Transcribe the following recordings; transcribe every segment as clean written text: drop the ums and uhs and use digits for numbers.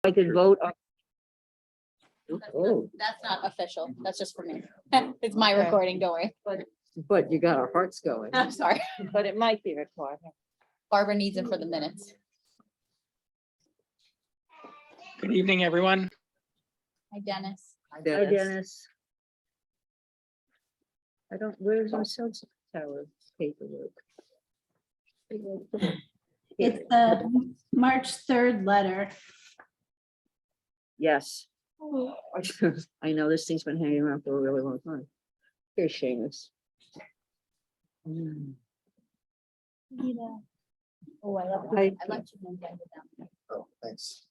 I could vote on. Oh, That's not official. That's just for me. It's my Okay. recording, don't worry. But you got our hearts going. I'm sorry. but it might be required. Barbara needs it for the minutes. Good evening, everyone. Hi, Dennis. Hi, Dennis. I don't, where's my cell tower paperwork? It's the March 3rd letter. Yes. I know this thing's been hanging around for a really long time. Here's Seamus. Oh, I love Hi. it. I like you. Oh, thanks.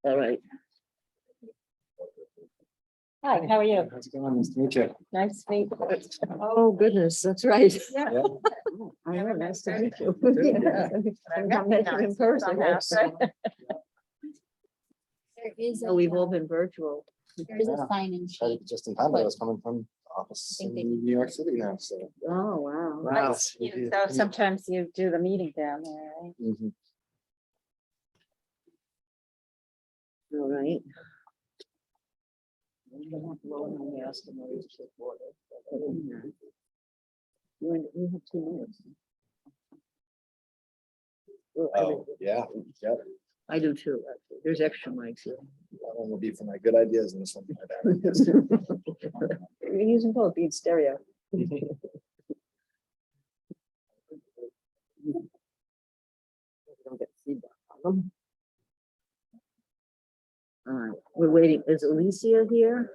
All right. Hi, how are you? How's it going? Nice to meet you. Nice to meet you. Oh, goodness, that's right. Yeah. I know, nice to meet you. Yeah. I'm meeting in person. There is, Oh, we've all been virtual. there is a Yeah. sign-in Tried sheet. it just in time, but I was coming from office think in they- New York City now, so. Oh, wow. Wow. So sometimes you do the meeting down there, right? Mhm. All right. We have 2 minutes. Well, Oh, yeah, yeah. I do too, actually. There's extra mics here. That one will be for my good ideas and this one for my bad ideas. You're using both, being stereo. Don't get feedback on them. All right, we're waiting. Is Alicia here?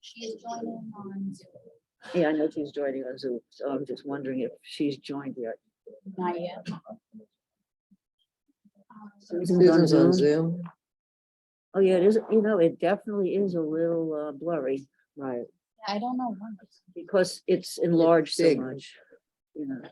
She is joining on Zoom. Yeah, I know she's joining on Zoom, so I'm just wondering if she's joined yet. Not yet. Susan's on Zoom. Oh, yeah, it is, it definitely is a little blurry, Right. I don't know why. because it's enlarged so big. much. You know,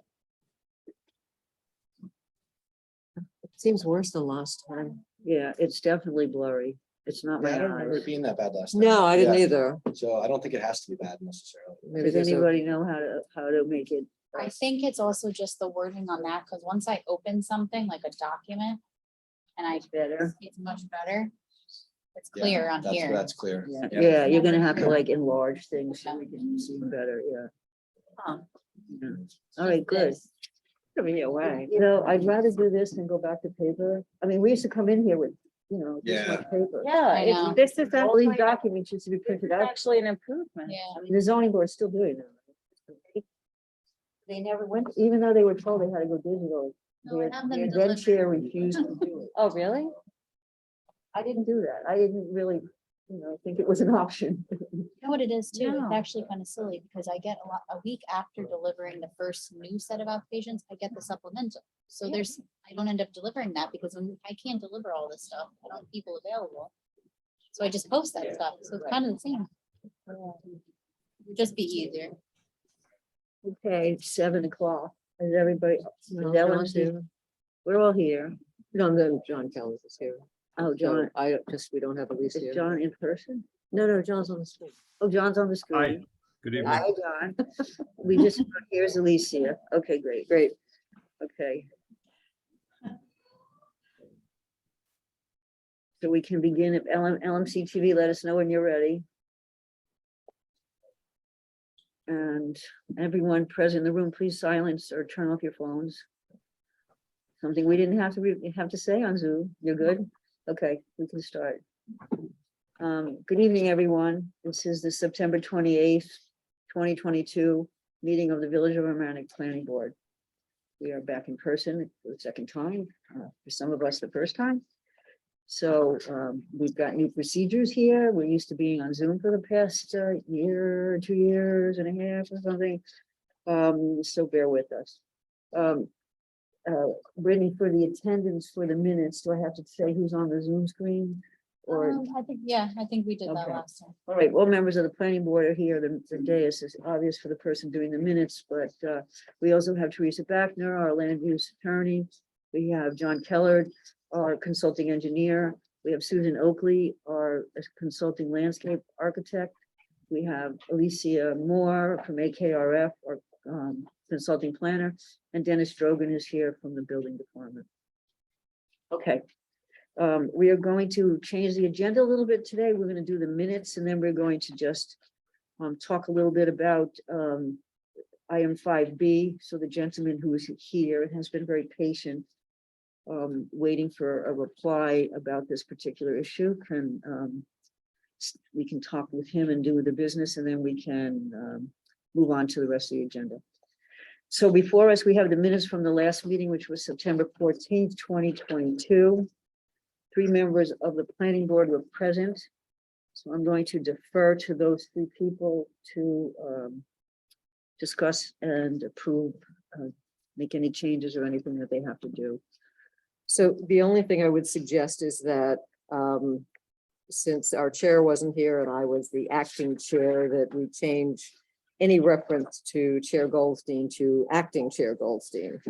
It seems worse than last time. yeah, it's definitely blurry. It's not Yeah, I my don't remember it eyes. being that bad last time. No, I didn't Yeah. either. So I don't think it has to be bad necessarily. Maybe Does there's a, anybody know how to make it? I think it's also just the wording on that, because once I open something like a document and I, Better? it's much better. It's Yeah, clear on that's- here. That's clear. Yeah, Yeah. yeah, you're gonna have to like enlarge things so we can see better, yeah. Huh. Yeah. All right, good. This. coming your way. I'd rather do this than go back to paper. I mean, we used to come in here with, this much paper. I Yeah, know. this is All these actually, documents used to be printed out. actually an improvement. Yeah. I mean, the zoning board's still doing it. They never went, even though they were told they had to go digital. No, I Their have them their then delivered. chair refused to do it. Oh, really? I didn't do that. I didn't really, think it was an option. You know what it is too? It's No. actually kind of silly because I get a week after delivering the first new set of applications, I get the supplemental. So I don't end up delivering that because I can't deliver all this stuff. I don't have people available. So I just post that stuff. So it's kind of the same. It'd just be easier. Okay, 7 o'clock. Is everybody? No, is Ellen John's here? here. We're all here. No, then John Kellogg is here. Oh, So John, we don't have Elise is here. John in person? No, John's on the screen. Oh, John's on the Hi, screen. good evening. Hi, John. We just, here's Alicia. Okay, great. Great. Okay. So we can begin if LMC TV, let us know when you're ready. And everyone present in the room, please silence or turn off your phones. Something we didn't have to say on Zoom. You're good? Okay, we can start. Good evening, everyone. This is the September 28th, 2022 meeting of the Village of Amerenik Planning Board. We are back in person for the second time, for some of us the first time. So we've got new procedures here. We're used to being on Zoom for the past year, 2 years and a half or something. So bear with us. Brittany, for the attendance for the minutes, do I have to say who's on the Zoom screen? Or, I think we did that Okay. last time. all right, all members of the planning board are here. The dais is obvious for the person doing the minutes, but we also have Teresa Bachner, our land use attorney. We have John Keller, our consulting engineer. We have Susan Oakley, our consulting landscape architect. We have Alicia Moore from AKRF, our consulting planner, and Dennis Drogan is here from the building department. Okay. We are going to change the agenda a little bit today. We're going to do the minutes, and then we're going to just talk a little bit about item 5B. So the gentleman who is here has been very patient, waiting for a reply about this particular issue. We can talk with him and do the business, and then we can move on to the rest of the agenda. So before us, we have the minutes from the last meeting, which was September 14th, 2022. 3 members of the planning board were present. So I'm going to defer to those 3 people to discuss and approve, make any changes or anything that they have to do. So the only thing I would suggest is that since our chair wasn't here and I was the acting chair, that we change any reference to Chair Goldstein to acting Chair Goldstein.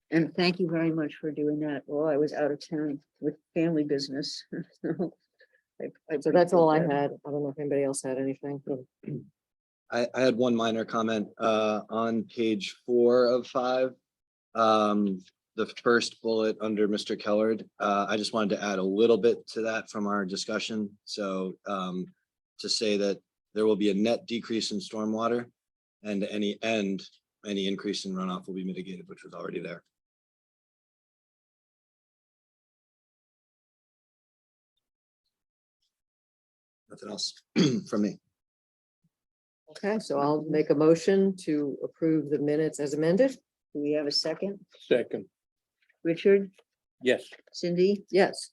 And thank you very much for doing that. Well, I was out of town with family business. So that's all I appreciate that. had. I don't know if anybody else had anything. I had one minor comment on page 4 of 5. The first bullet under Mr. Kellard. I just wanted to add a little bit to that from our discussion. So to say that there will be a net decrease in stormwater, and any increase in runoff will be mitigated, which was already there. Nothing else from me. Okay, so I'll make a motion to approve the minutes as amended. Do we have a second? Second. Richard, Yes. Cindy, Yes.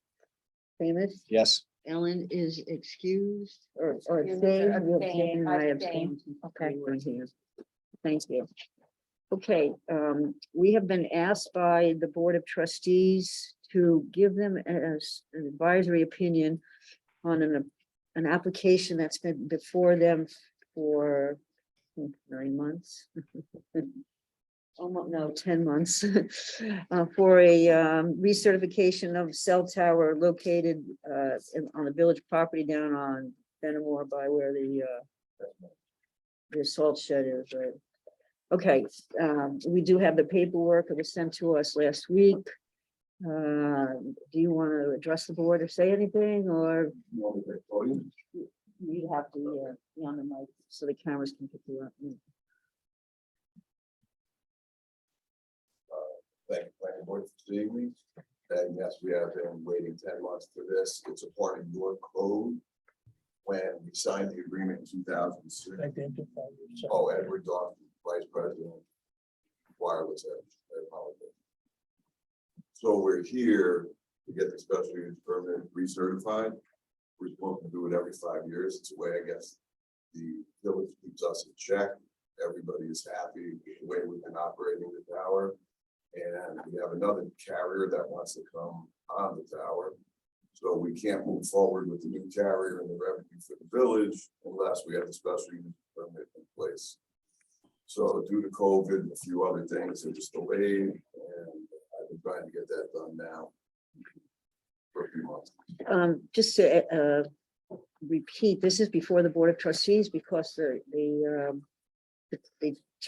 famous? Yes. Ellen is excused or Excused abstained. or You abstained, abstained, I I abstain. abstained. Okay. You weren't here. Thank you. Okay, we have been asked by the Board of Trustees to give them as an advisory opinion on an application that's been before them for 9 months. Almost, no, 10 months, for a recertification of cell tower located on the village property down on Benamor by where the salt shed is, right? Okay, we do have the paperwork. It was sent to us last week. Do you want to address the board or say anything, or you have to be on the mic so the cameras can pick you up? Thank you, planning board, for seeing me. And yes, we have been waiting 10 months for this. It's a part of your code. When we signed the agreement in 2006. Oh, Edward Dawson, Vice President, Wireless Edge. I apologize. So we're here to get the special use permit recertified. We're supposed to do it every 5 years. It's a way, I guess, the village keeps us in check. Everybody is happy with the way we've been operating the tower. And we have another carrier that wants to come on the tower. So we can't move forward with the new carrier and the revenue for the village unless we have a special use permit in place. So due to COVID and a few other things, it was delayed, and I've been trying to get that done now for a few months. Just to repeat, this is before the Board of Trustees because the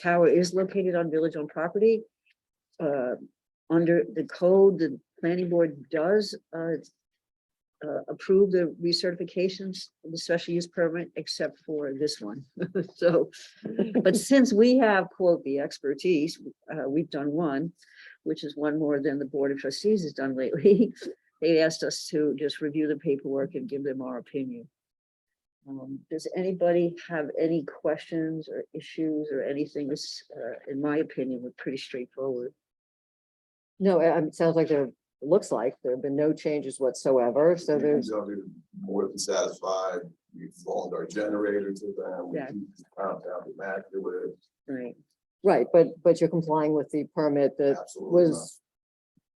tower is located on village-owned property. Under the code, the planning board does approve the recertifications of the special use permit, except for this one. So, but since we have, quote, the expertise, we've done one, which is one more than the Board of Trustees has done lately. They asked us to just review the paperwork and give them our opinion. Does anybody have any questions or issues or anything? This, in my opinion, was pretty straightforward. No, it sounds like looks like there have been no changes whatsoever. So there's, We're more than satisfied. We've loaned our generator to them. We Yeah. keep the compound immaculate. Right. right, but you're complying with the permit that Absolutely. was,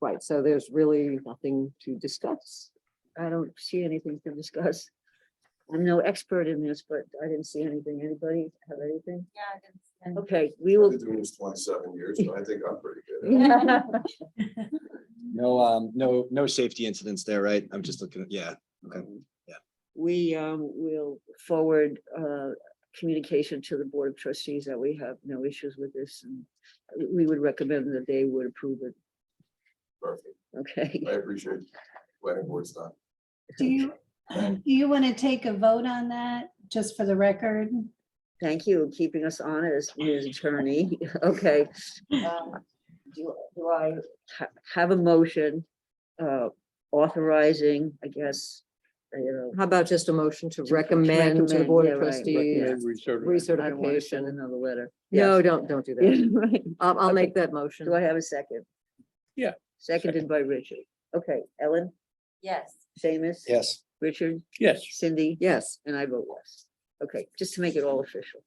right, so there's really nothing to discuss. I don't see anything to discuss. I'm no expert in this, but I didn't see anything. Anybody have anything? Yeah. Okay, we I've will. been doing this 27 years, so I think I'm pretty good. No safety incidents there, right? I'm just looking at, yeah. Okay. We will forward communication to the Board of Trustees that we have no issues with this, and we would recommend that they would approve it. Perfect. Okay. I appreciate planning board's time. Do you want to take a vote on that, just for the record? Thank you, keeping us honest, Ms. Attorney. Okay. Do I have a motion authorizing, I guess, How about just a motion to recommend to the Board of recommend, yeah, right, Trustees? I don't want to send Recertification. another letter. No, Yes. don't do that. Right. I'll Okay. make that motion. Do I have a second? Yeah. Seconded by Richard. Okay, Ellen, Yes. Seamus? Yes. Richard, Yes, Cindy? Yes, And I vote yes. Okay, just to make it all official.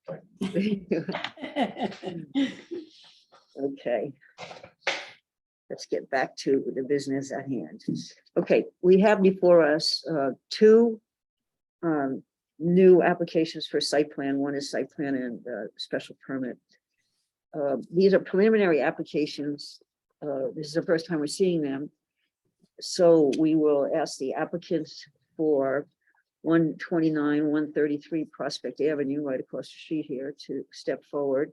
Okay. Let's get back to the business at hand. Okay, we have before us two new applications for site plan. One is site plan and special permit. These are preliminary applications. This is the first time we're seeing them. So we will ask the applicants for 129, 133 Prospect Avenue, right across the street here, to step forward.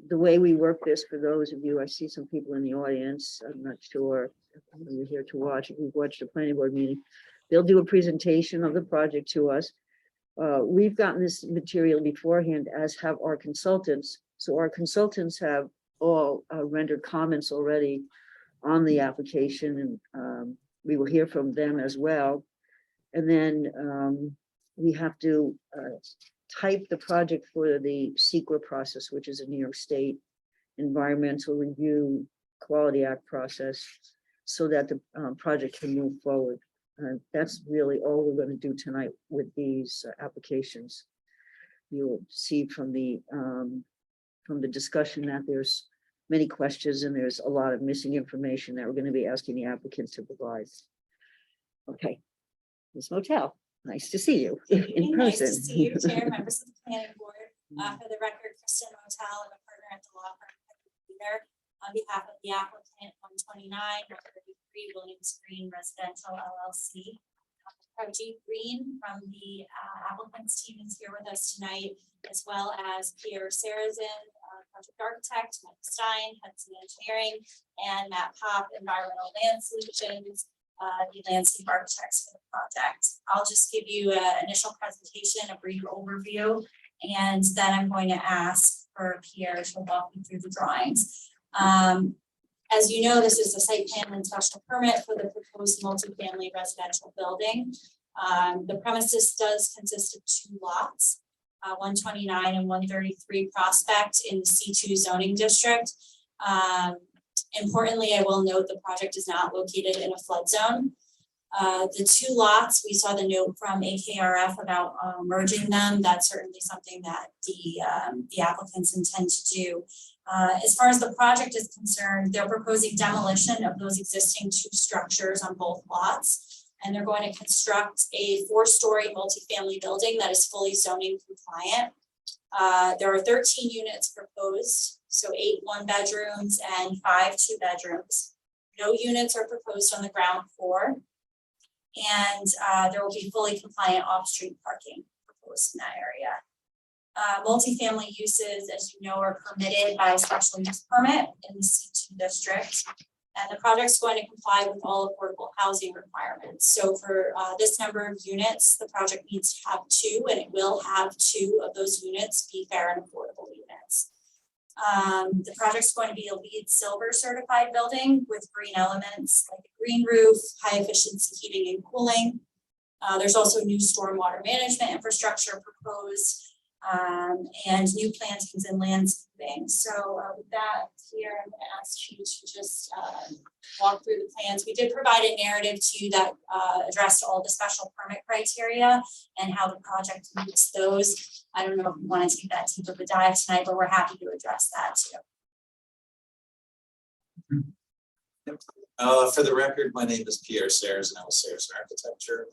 The way we work this, for those of you, I see some people in the audience, I'm not sure if you're here to watch, if you've watched the planning board meeting, they'll do a presentation of the project to us. We've gotten this material beforehand, as have our consultants. So our consultants have all rendered comments already on the application, and we will hear from them as well. And then we have to type the project for the SEQA process, which is a New York State Environmental Review Quality Act process, so that the project can move forward. That's really all we're going to do tonight with these applications. You'll see from the discussion that there's many questions and there's a lot of missing information that we're going to be asking the applicants to provide. Okay, Ms. Motel, nice to see you in Nice to person. see you, Chair, members of the planning board. For the record, Kristen Motel, I'm a partner at the law firm Leader. On behalf of the applicant, 129, 133 Williams Green Residential LLC. Rajiv Green from the applicant's team is here with us tonight, as well as Pierre Sarazin, project architect, Mike Stein, Hudson Engineering, and Matt Pop, Environmental Land Solutions, the landscape architects for the project. I'll just give you an initial presentation, a brief overview, and then I'm going to ask for Pierre to walk you through the drawings. As you know, this is a site plan and special permit for the proposed multifamily residential building. The premises does consist of two lots, 129 and 133 Prospect in the C2 zoning district. Importantly, I will note the project is not located in a flood zone. The two lots, we saw the note from AKRF about merging them. That's certainly something that the applicants intend to do. As far as the project is concerned, they're proposing demolition of those existing two structures on both lots. And they're going to construct a 4-story multifamily building that is fully zoning compliant. There are 13 units proposed, so 8 one-bedrooms and 5 two-bedrooms. No units are proposed on the ground floor. And there will be fully compliant off-street parking proposed in that area. Multifamily uses, as you know, are permitted by a special use permit in the C2 district. And the project's going to comply with all affordable housing requirements. So for this number of units, the project needs to have 2, and it will have 2 of those units be fair and affordable units. The project's going to be a LEED Silver certified building with green elements like a green roof, high efficiency heating and cooling. There's also new stormwater management infrastructure proposed, and new plantings and landscaping. So with that here, I'm going to ask you to just walk through the plans. We did provide a narrative to you that addressed all the special permit criteria and how the project meets those. I don't know if we want to take that deep of a dive tonight, but we're happy to address that too. For the record, my name is Pierre Sayers and I'm with Sayers Architecture.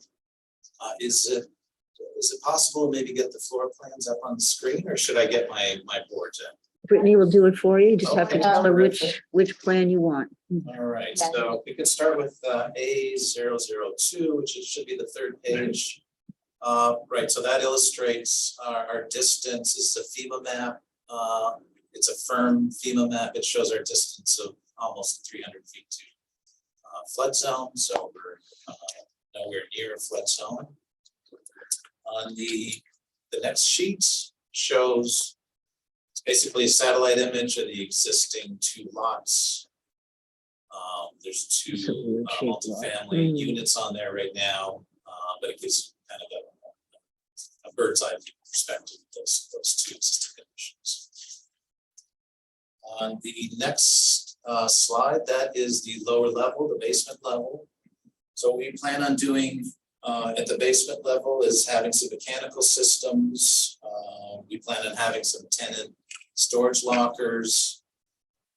Is it possible to maybe get the floor plans up on the screen, or should I get my boards in? Brittany will do it for you. You just have to Okay. tell her which plan you want. All right, so we could start with A002, which should be the third page. Right, so that illustrates our distance. This is a FEMA map. It's a firm FEMA map. It shows our distance of almost 300 feet to flood zone, so we're nowhere near a flood zone. On the next sheet shows basically a satellite image of the existing 2 lots. There's 2 It's a weird shaped lot. multifamily units on there right now, but it gives kind of a bird's eye view perspective of those 2 existing conditions. On the next slide, that is the lower level, the basement level. So what we plan on doing at the basement level is having some mechanical systems. We plan on having some tenant storage lockers,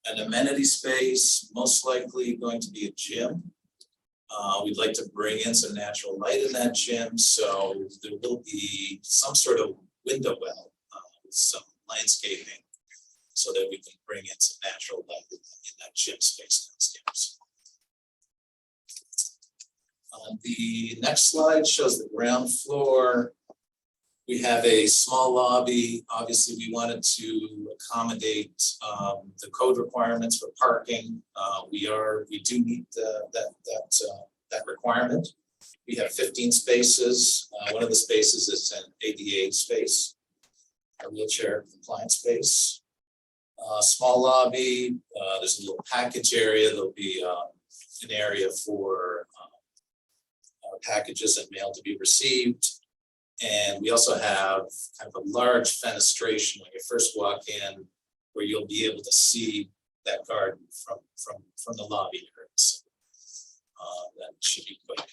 an amenity space, most likely going to be a gym. We'd like to bring in some natural light in that gym, so there will be some sort of window well with some landscaping so that we can bring in some natural light in that gym space downstairs. The next slide shows the ground floor. We have a small lobby. Obviously, we wanted to accommodate the code requirements for parking. We do meet that requirement. We have 15 spaces. One of the spaces is an ADA space, a wheelchair compliant space. Small lobby. There's a little package area. There'll be an area for packages and mail to be received. And we also have kind of a large fenestration when you first walk in, where you'll be able to see that garden from the lobby area. So, that should be quick.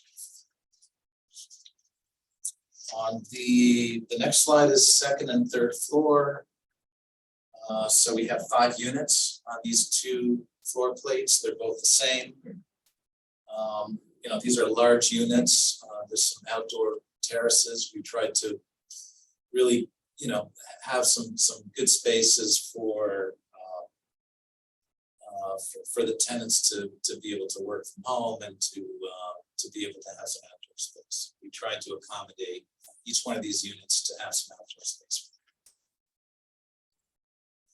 On the next slide is second and third floor. So we have 5 units on these 2 floor plates. They're both the same. These are large units. There's some outdoor terraces. We tried to really, have some good spaces for the tenants to be able to work from home and to be able to have some outdoor space. We tried to accommodate each one of these units to have some outdoor space.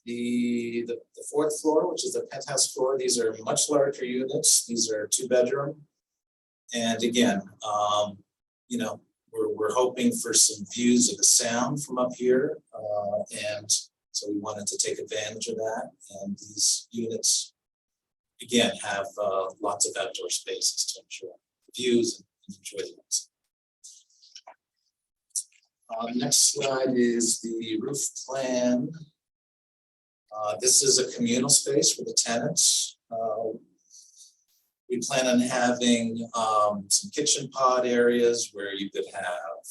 The 4th floor, which is the penthouse floor, these are much larger units. These are 2-bedroom. And again, we're hoping for some views of the sound from up here. And so we wanted to take advantage of that. And these units, again, have lots of outdoor spaces to enjoy views and enjoy the lights. The next slide is the roof plan. This is a communal space for the tenants. We plan on having some kitchen pod areas where you could have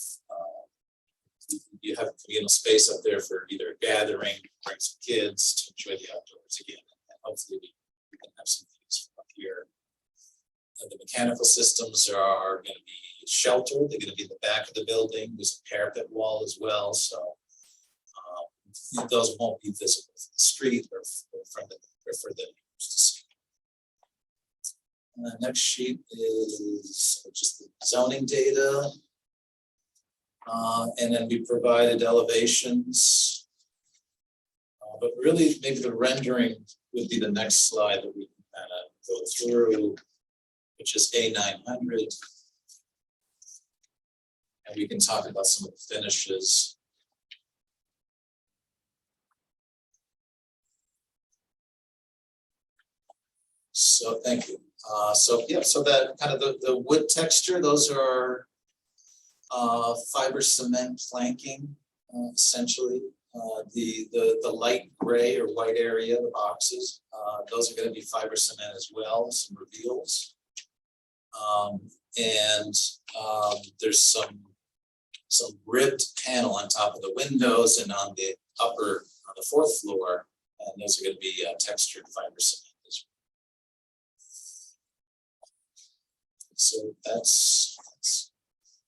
communal space up there for either a gathering, bring some kids to enjoy the outdoors again, and hopefully we can have some views from up here. And the mechanical systems are going to be sheltered. They're going to be in the back of the building. There's a parapet wall as well, so those won't be visible from the street or for the neighbors to see. The next sheet is just the zoning data. And then we provided elevations. But really, maybe the rendering would be the next slide that we can kind of go through, which is A900. And we can talk about some of the finishes. So thank you. So that kind of the wood texture, those are fiber cement planking, essentially. The light gray or white area, the boxes, those are going to be fiber cement as well, some reveals. There's some ribbed panel on top of the windows and on the 4th floor, and those are going to be textured fiber cement. So that's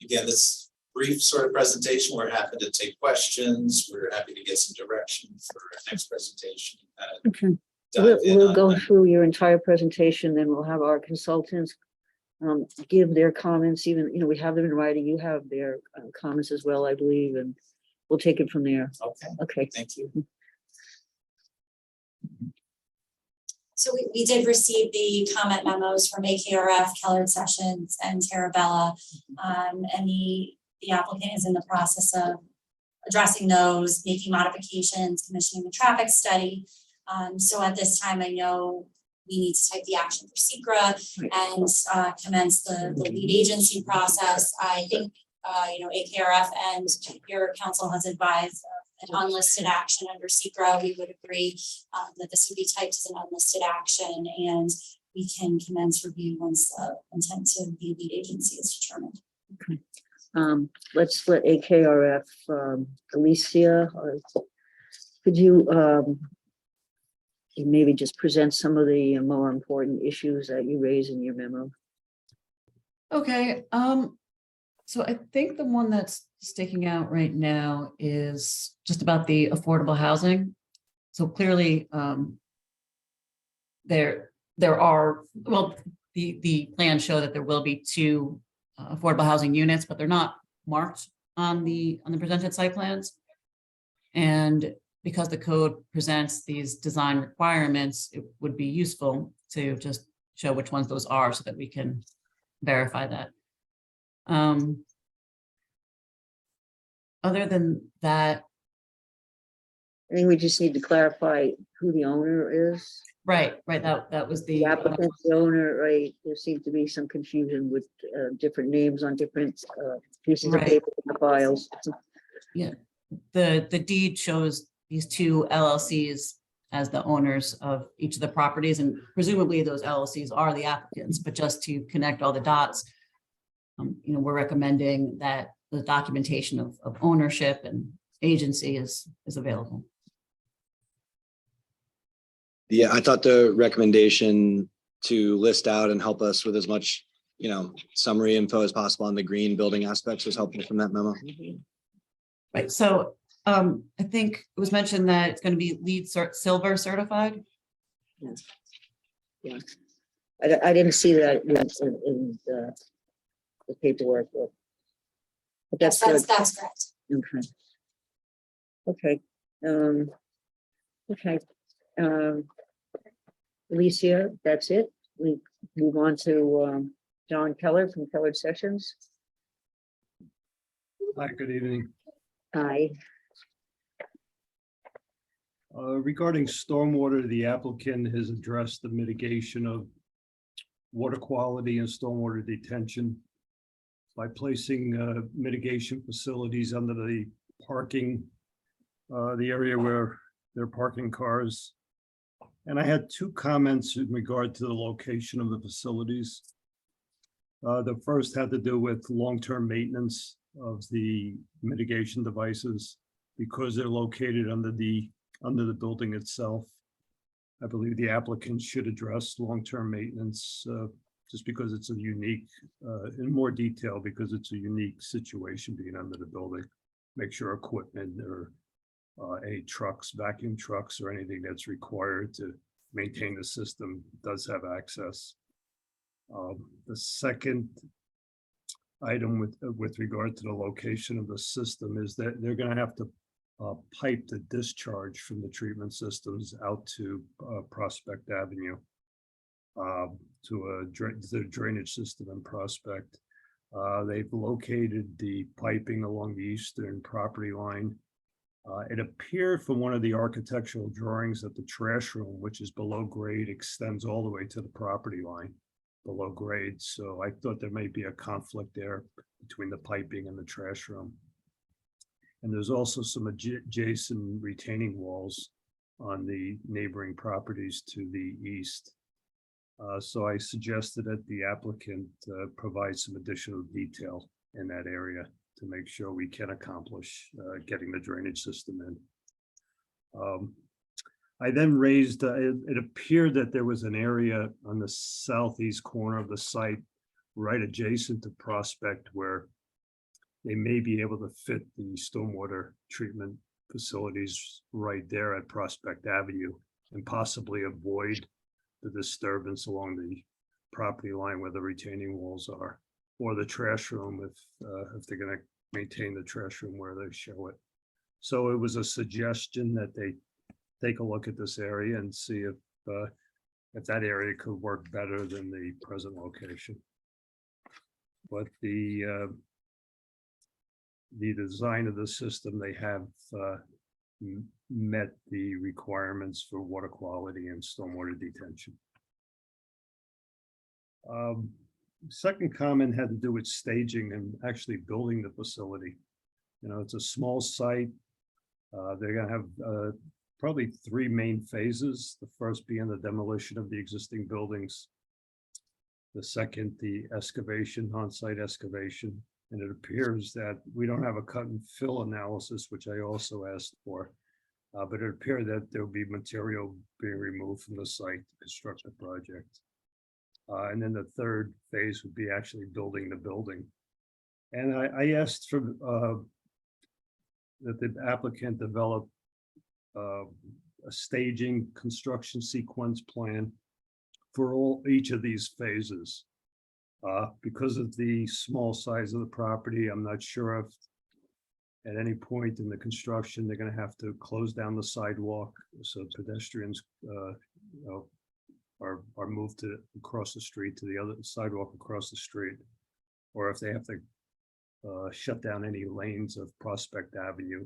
again, this brief sort of presentation. We're happy to take questions. We're happy to get some direction for our next presentation. Okay. We'll go through your entire presentation, then we'll have our consultants give their comments, even, we have them in writing, you have their comments as well, I believe, and we'll take it from there. Okay, Okay. thank you. So we did receive the comment memos from AKRF, Kellard Sessions, and Terabella. And the applicant is in the process of addressing those, making modifications, commissioning the traffic study. So at this time, I know we need to type the action for SECRA and commence the lead agency process. I think, AKRF and your council has advised an unlisted action under SECRA. We would agree that this would be typed as an unlisted action, and we can commence review once the intent to be lead agency is determined. Let's let AKRF, Alicia, could you maybe just present some of the more important issues that you raise in your memo? Okay, so I think the one that's sticking out right now is just about the affordable housing. So clearly, there are, well, the plans show that there will be 2 affordable housing units, but they're not marked on the presented site plans. And because the code presents these design requirements, it would be useful to just show which ones those are so that we can verify that. Other than that, I think we just need to clarify who the owner is. right, that was The the, applicant's the owner, right? There seems to be some confusion with different names on different pieces of Right. paper in the files. the deed shows these 2 LLCs as the owners of each of the properties, and presumably those LLCs are the applicants, but just to connect all the dots, we're recommending that the documentation of ownership and agency is available. Yeah, I thought the recommendation to list out and help us with as much, summary info as possible on the green building aspects was helpful from that memo. Right, so I think it was mentioned that it's going to be LEED Silver certified. Yeah. I didn't see that in the paperwork, but that's good. That's correct. Okay. Okay. Alicia, that's it. We move on to John Keller from Keller Sessions. Hi, good evening. Hi. Regarding stormwater, the applicant has addressed the mitigation of water quality and stormwater detention by placing mitigation facilities under the parking, the area where they're parking cars. And I had 2 comments in regard to the location of the facilities. The first had to do with long-term maintenance of the mitigation devices because they're located under the building itself. I believe the applicant should address long-term maintenance just because it's a unique, in more detail, because it's a unique situation being under the building. Make sure equipment or any trucks, vacuum trucks, or anything that's required to maintain the system does have access. The second item with regard to the location of the system is that they're going to have to pipe the discharge from the treatment systems out to Prospect Avenue to the drainage system in Prospect. They've located the piping along the eastern property line. It appeared from one of the architectural drawings that the trash room, which is below grade, extends all the way to the property line below grade. So I thought there may be a conflict there between the piping and the trash room. And there's also some adjacent retaining walls on the neighboring properties to the east. So I suggested that the applicant provide some additional detail in that area to make sure we can accomplish getting the drainage system in. I then raised, it appeared that there was an area on the southeast corner of the site right adjacent to Prospect where they may be able to fit the stormwater treatment facilities right there at Prospect Avenue and possibly avoid the disturbance along property line where the retaining walls are, or the trash room if they're gonna maintain the trash room where they show it. So it was a suggestion that they take a look at this area and see if that area could work better than the present location. But the design of the system, they have met the requirements for water quality and stormwater detention. Second comment had to do with staging and actually building the facility. You know, it's a small site. They're gonna have probably 3 main phases. The first being the demolition of the existing buildings. The second, the excavation, on-site excavation. And it appears that we don't have a cut and fill analysis, which I also asked for. But it appeared that there will be material being removed from the site to construct the project. And then the third phase would be actually building the building. And I asked for that the applicant develop a staging construction sequence plan for each of these phases. Because of the small size of the property, I'm not sure if at any point in the construction, they're gonna have to close down the sidewalk so pedestrians are moved to across the street to the other sidewalk across the street. Or if they have to shut down any lanes of Prospect Avenue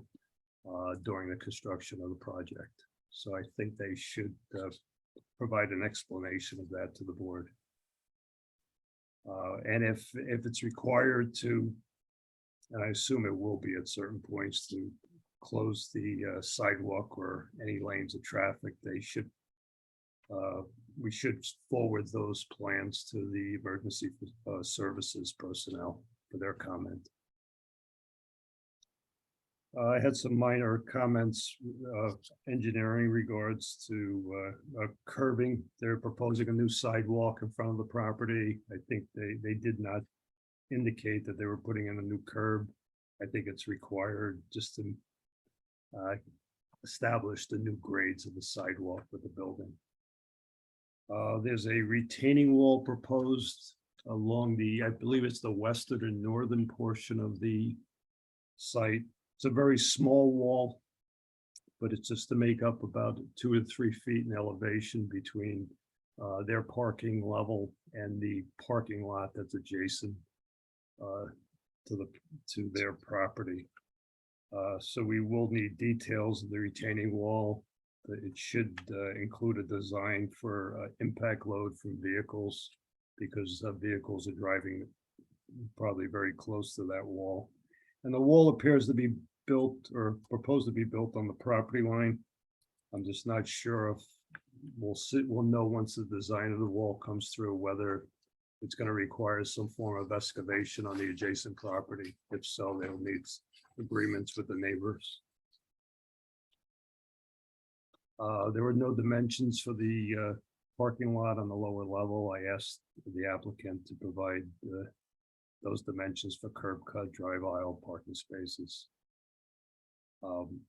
during the construction of the project. So I think they should provide an explanation of that to the board. And if it's required to, and I assume it will be at certain points, to close the sidewalk or any lanes of traffic, they should, we should forward those plans to the emergency services personnel for their comment. I had some minor comments, engineering regards to curbing. They're proposing a new sidewalk in front of the property. I think they did not indicate that they were putting in a new curb. I think it's required just to establish the new grades of the sidewalk with the building. There's a retaining wall proposed along the, I believe it's the western and northern portion of the site. It's a very small wall, but it's just to make up about 2 or 3 feet in elevation between their parking level and the parking lot that's adjacent to their property. So we will need details of the retaining wall. It should include a design for impact load from vehicles, because vehicles are driving probably very close to that wall. And the wall appears to be built or proposed to be built on the property line. I'm just not sure if we'll know once the design of the wall comes through whether it's going to require some form of excavation on the adjacent property. If so, they'll need agreements with the neighbors. There were no dimensions for the parking lot on the lower level. I asked the applicant to provide those dimensions for curb cut, drive aisle, parking spaces.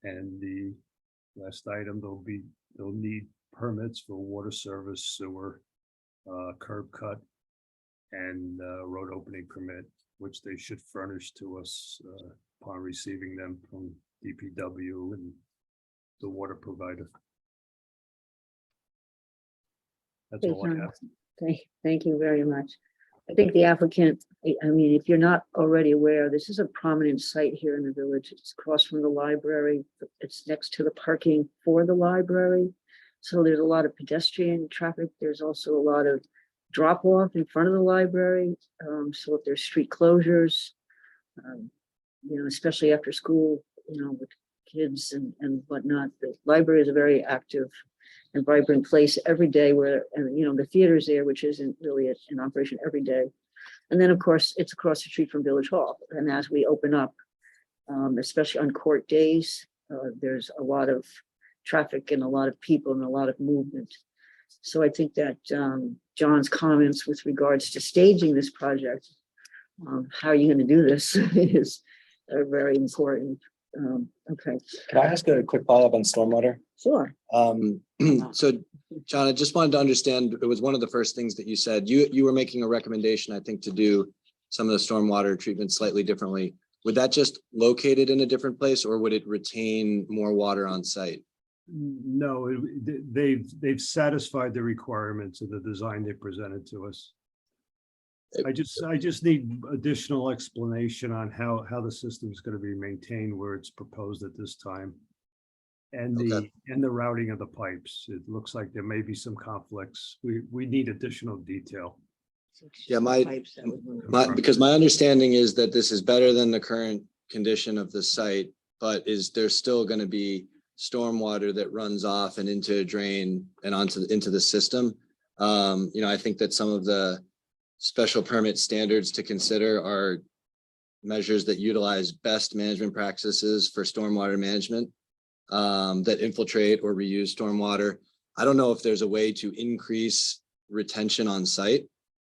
And the last item, they'll need permits for water service, sewer, curb cut, and road opening permit, which they should furnish to us upon receiving them from DPW and the water provider. That's all I have. Thank you very much. I think the applicant, I mean, if you're not already aware, this is a prominent site here in the village. It's across from the library. It's next to the parking for the library. So there's a lot of pedestrian traffic. There's also a lot of drop off in front of the library. So if there's street closures, you know, especially after school, you know, with kids and whatnot, the library is a very active and vibrant place every day where, and you know, the theater's there, which isn't really in operation every day. And then of course, it's across the street from Village Hall. And as we open up, especially on court days, there's a lot of traffic and a lot of people and a lot of movement. So I think that John's comments with regards to staging this project, how are you going to do this are very important. Okay. Can I ask a quick follow-up on stormwater? Sure. So John, I just wanted to understand, it was one of the first things that you said, you were making a recommendation, I think, to do some of the stormwater treatment slightly differently. Would that just locate it in a different place, or would it retain more water on site? No, they've satisfied the requirements of the design they presented to us. I just need additional explanation on how the system is going to be maintained where it's proposed at this time. And Okay. the routing of the pipes. It looks like there may be some conflicts. We need additional detail. Yeah, Confirm. because my understanding is that this is better than the current condition of the site, but is there still going to be stormwater that runs off and into a drain and into the system? I think that some of the special permit standards to consider are measures that utilize best management practices for stormwater management that infiltrate or reuse stormwater. I don't know if there's a way to increase retention on site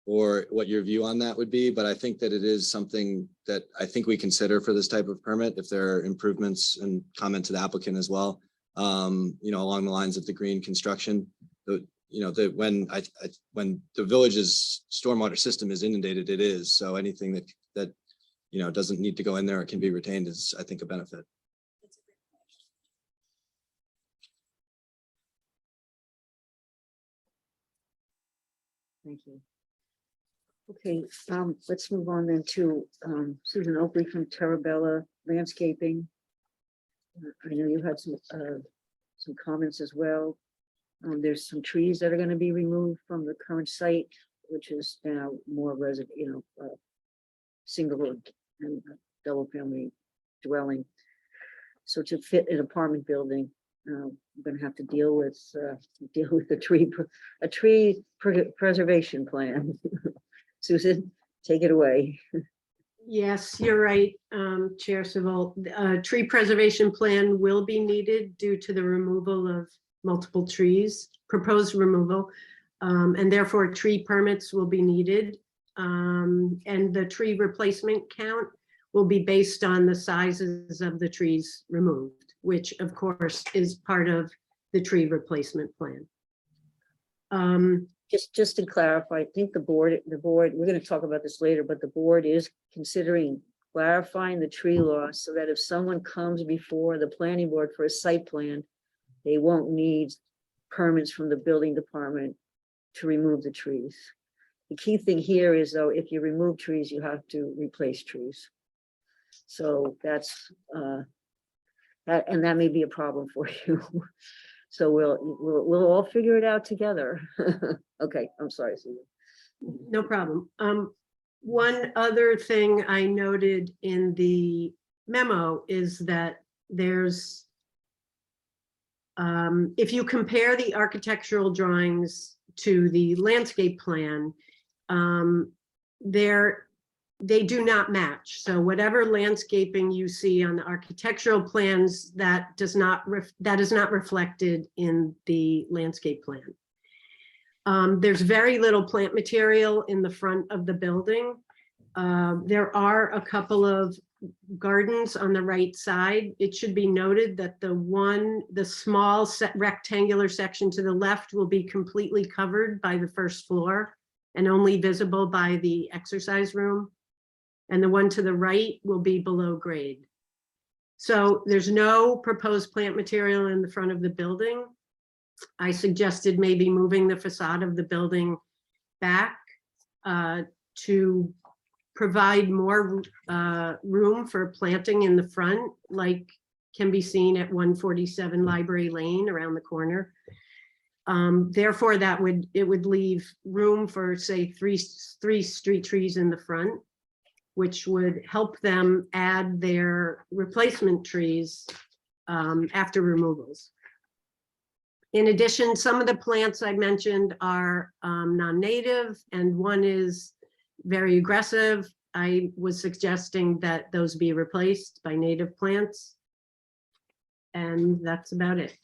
or what your view on that would be, but I think that it is something that I think we consider for this type of permit if there are improvements, and comment to the applicant as well, along the lines of the green construction. When the village's stormwater system is inundated, it is. So anything that doesn't need to go in there, it can be retained is, I think, a benefit. Thank you. Okay, let's move on then to Susan Oakley from Terabella Landscaping. I know you had some comments as well. There's some trees that are going to be removed from the current site, which is now more resident, single and double family dwelling. So to fit an apartment building, I'm going to have to deal with a tree preservation plan. Susan, take it away. Yes, you're right, Chair Civil. A tree preservation plan will be needed due to the removal of multiple trees, proposed removal, and therefore tree permits will be needed. And the tree replacement count will be based on the sizes of the trees removed, which of course is part of the tree replacement plan. Just to clarify, I think the board, we're going to talk about this later, but the board is considering clarifying the tree law so that if someone comes before the planning board for a site plan, they won't need permits from the building department to remove the trees. The key thing here is, though, if you remove trees, you have to replace trees. So that's and that may be a problem for you. So we'll all figure it out together. Okay, I'm sorry, Susan. No problem. One other thing I noted in the memo is that there's, if you compare the architectural drawings to the landscape plan, they do not match. So whatever landscaping you see on the architectural plans, that is not reflected in the landscape plan. There's very little plant material in the front of the building. There are a couple of gardens on the right side. It should be noted that the small rectangular section to the left will be completely covered by the first floor and only visible by the exercise room. And the one to the right will be below grade. So there's no proposed plant material in the front of the building. I suggested maybe moving the facade of the building back to provide more room for planting in the front, like can be seen at 147 Library Lane around the corner. Therefore, it would leave room for, say, three street trees in the front, which would help them add their replacement trees after removals. In addition, some of the plants I mentioned are non-native and one is very aggressive. I was suggesting that those be replaced by native plants. And that's about it.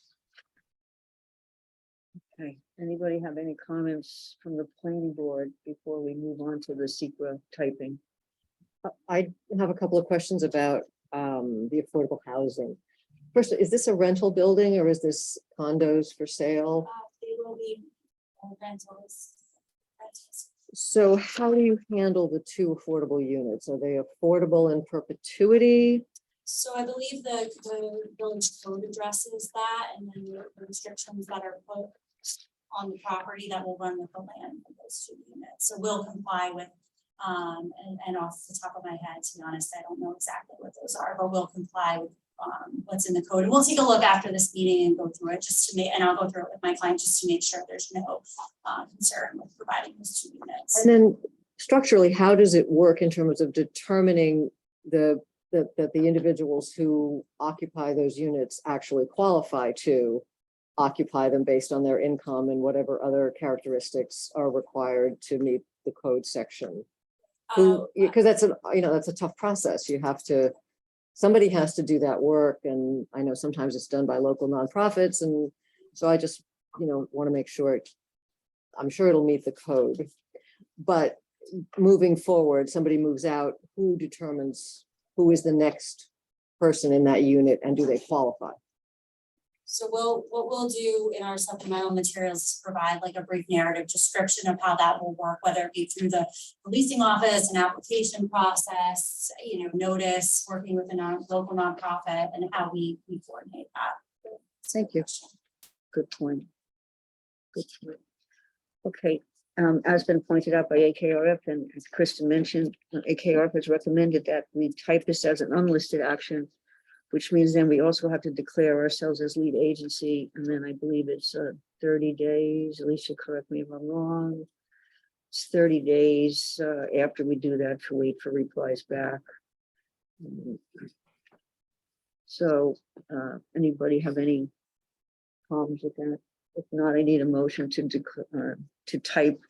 Okay, anybody have any comments from the planning board before we move on to the SEQA typing? I have a couple of questions about the affordable housing. First, is this a rental building or is this condos for sale? They will believe rentals. So how do you handle the two affordable units? Are they affordable in perpetuity? So I believe the village code addresses that, and then the restrictions that are put on the property that will run with the land for those two units. So we'll comply with, and off the top of my head, to be honest, I don't know exactly what those are, but we'll comply with what's in the code. And we'll take a look after this meeting and go through it just to make, and I'll go through it with my client just to make sure there's no concern with providing those two units. And then structurally, how does it work in terms of determining that the individuals who occupy those units actually qualify to occupy them based on their income and whatever other characteristics are required to meet the code section? Because that's a tough process. You have to, somebody has to do that work, and I know sometimes it's done by local nonprofits, and so I just, want to make sure I'm sure it'll meet the code. But moving forward, somebody moves out, who determines who is the next person in that unit and do they qualify? So what we'll do in our supplemental materials is provide like a brief narrative description of how that will work, whether it be through the leasing office, an application process, notice, working with a local nonprofit, and how we coordinate that. Thank you. Good point. Good point. Okay, as been pointed out by AKRF, and as Kristen mentioned, AKRF has recommended that we type this as an unlisted action, which means then we also have to declare ourselves as lead agency, and then I believe it's 30 days, Alicia, correct me if I'm wrong. It's 30 days after we do that to wait for replies back. So anybody have any problems with that? If not, I need a motion to type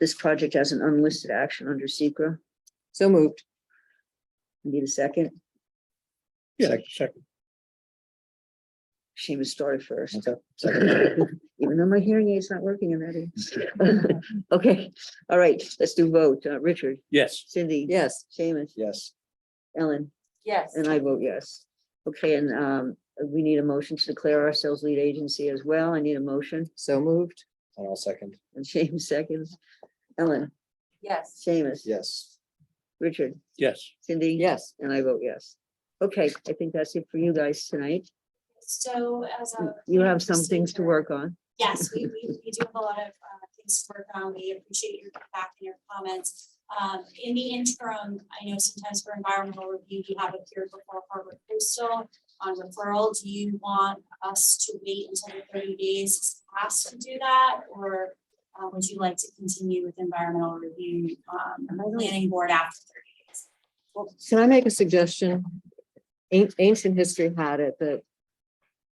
this project as an unlisted action under SECRA. So moved. I need a second. Yeah, second. Seamus started first. Okay, second. Even though my hearing aid's not working in that ear. Okay, all right, let's do vote. Richard, Yes. Cindy. Yes. Seamus, Yes. Ellen, Yes. and I vote yes. Okay, and we need a motion to declare ourselves lead agency as well. I need a motion. So moved. And I'll second. And Seamus seconds. Ellen, Yes. Seamus, Yes. Richard, Yes. Cindy. Yes. And I vote yes. Okay, I think that's it for you guys tonight. So as a. You have some things to procedure- work on. Yes, we do have a lot of things to work on. We appreciate your feedback and your comments. In the interim, I know sometimes for environmental review, we have appeared before Harvard Coastal on referral. Do you want us to wait until the 30 days pass to do that? Or would you like to continue with environmental review planning board after 30 days? Can I make a suggestion? Ancient history had it that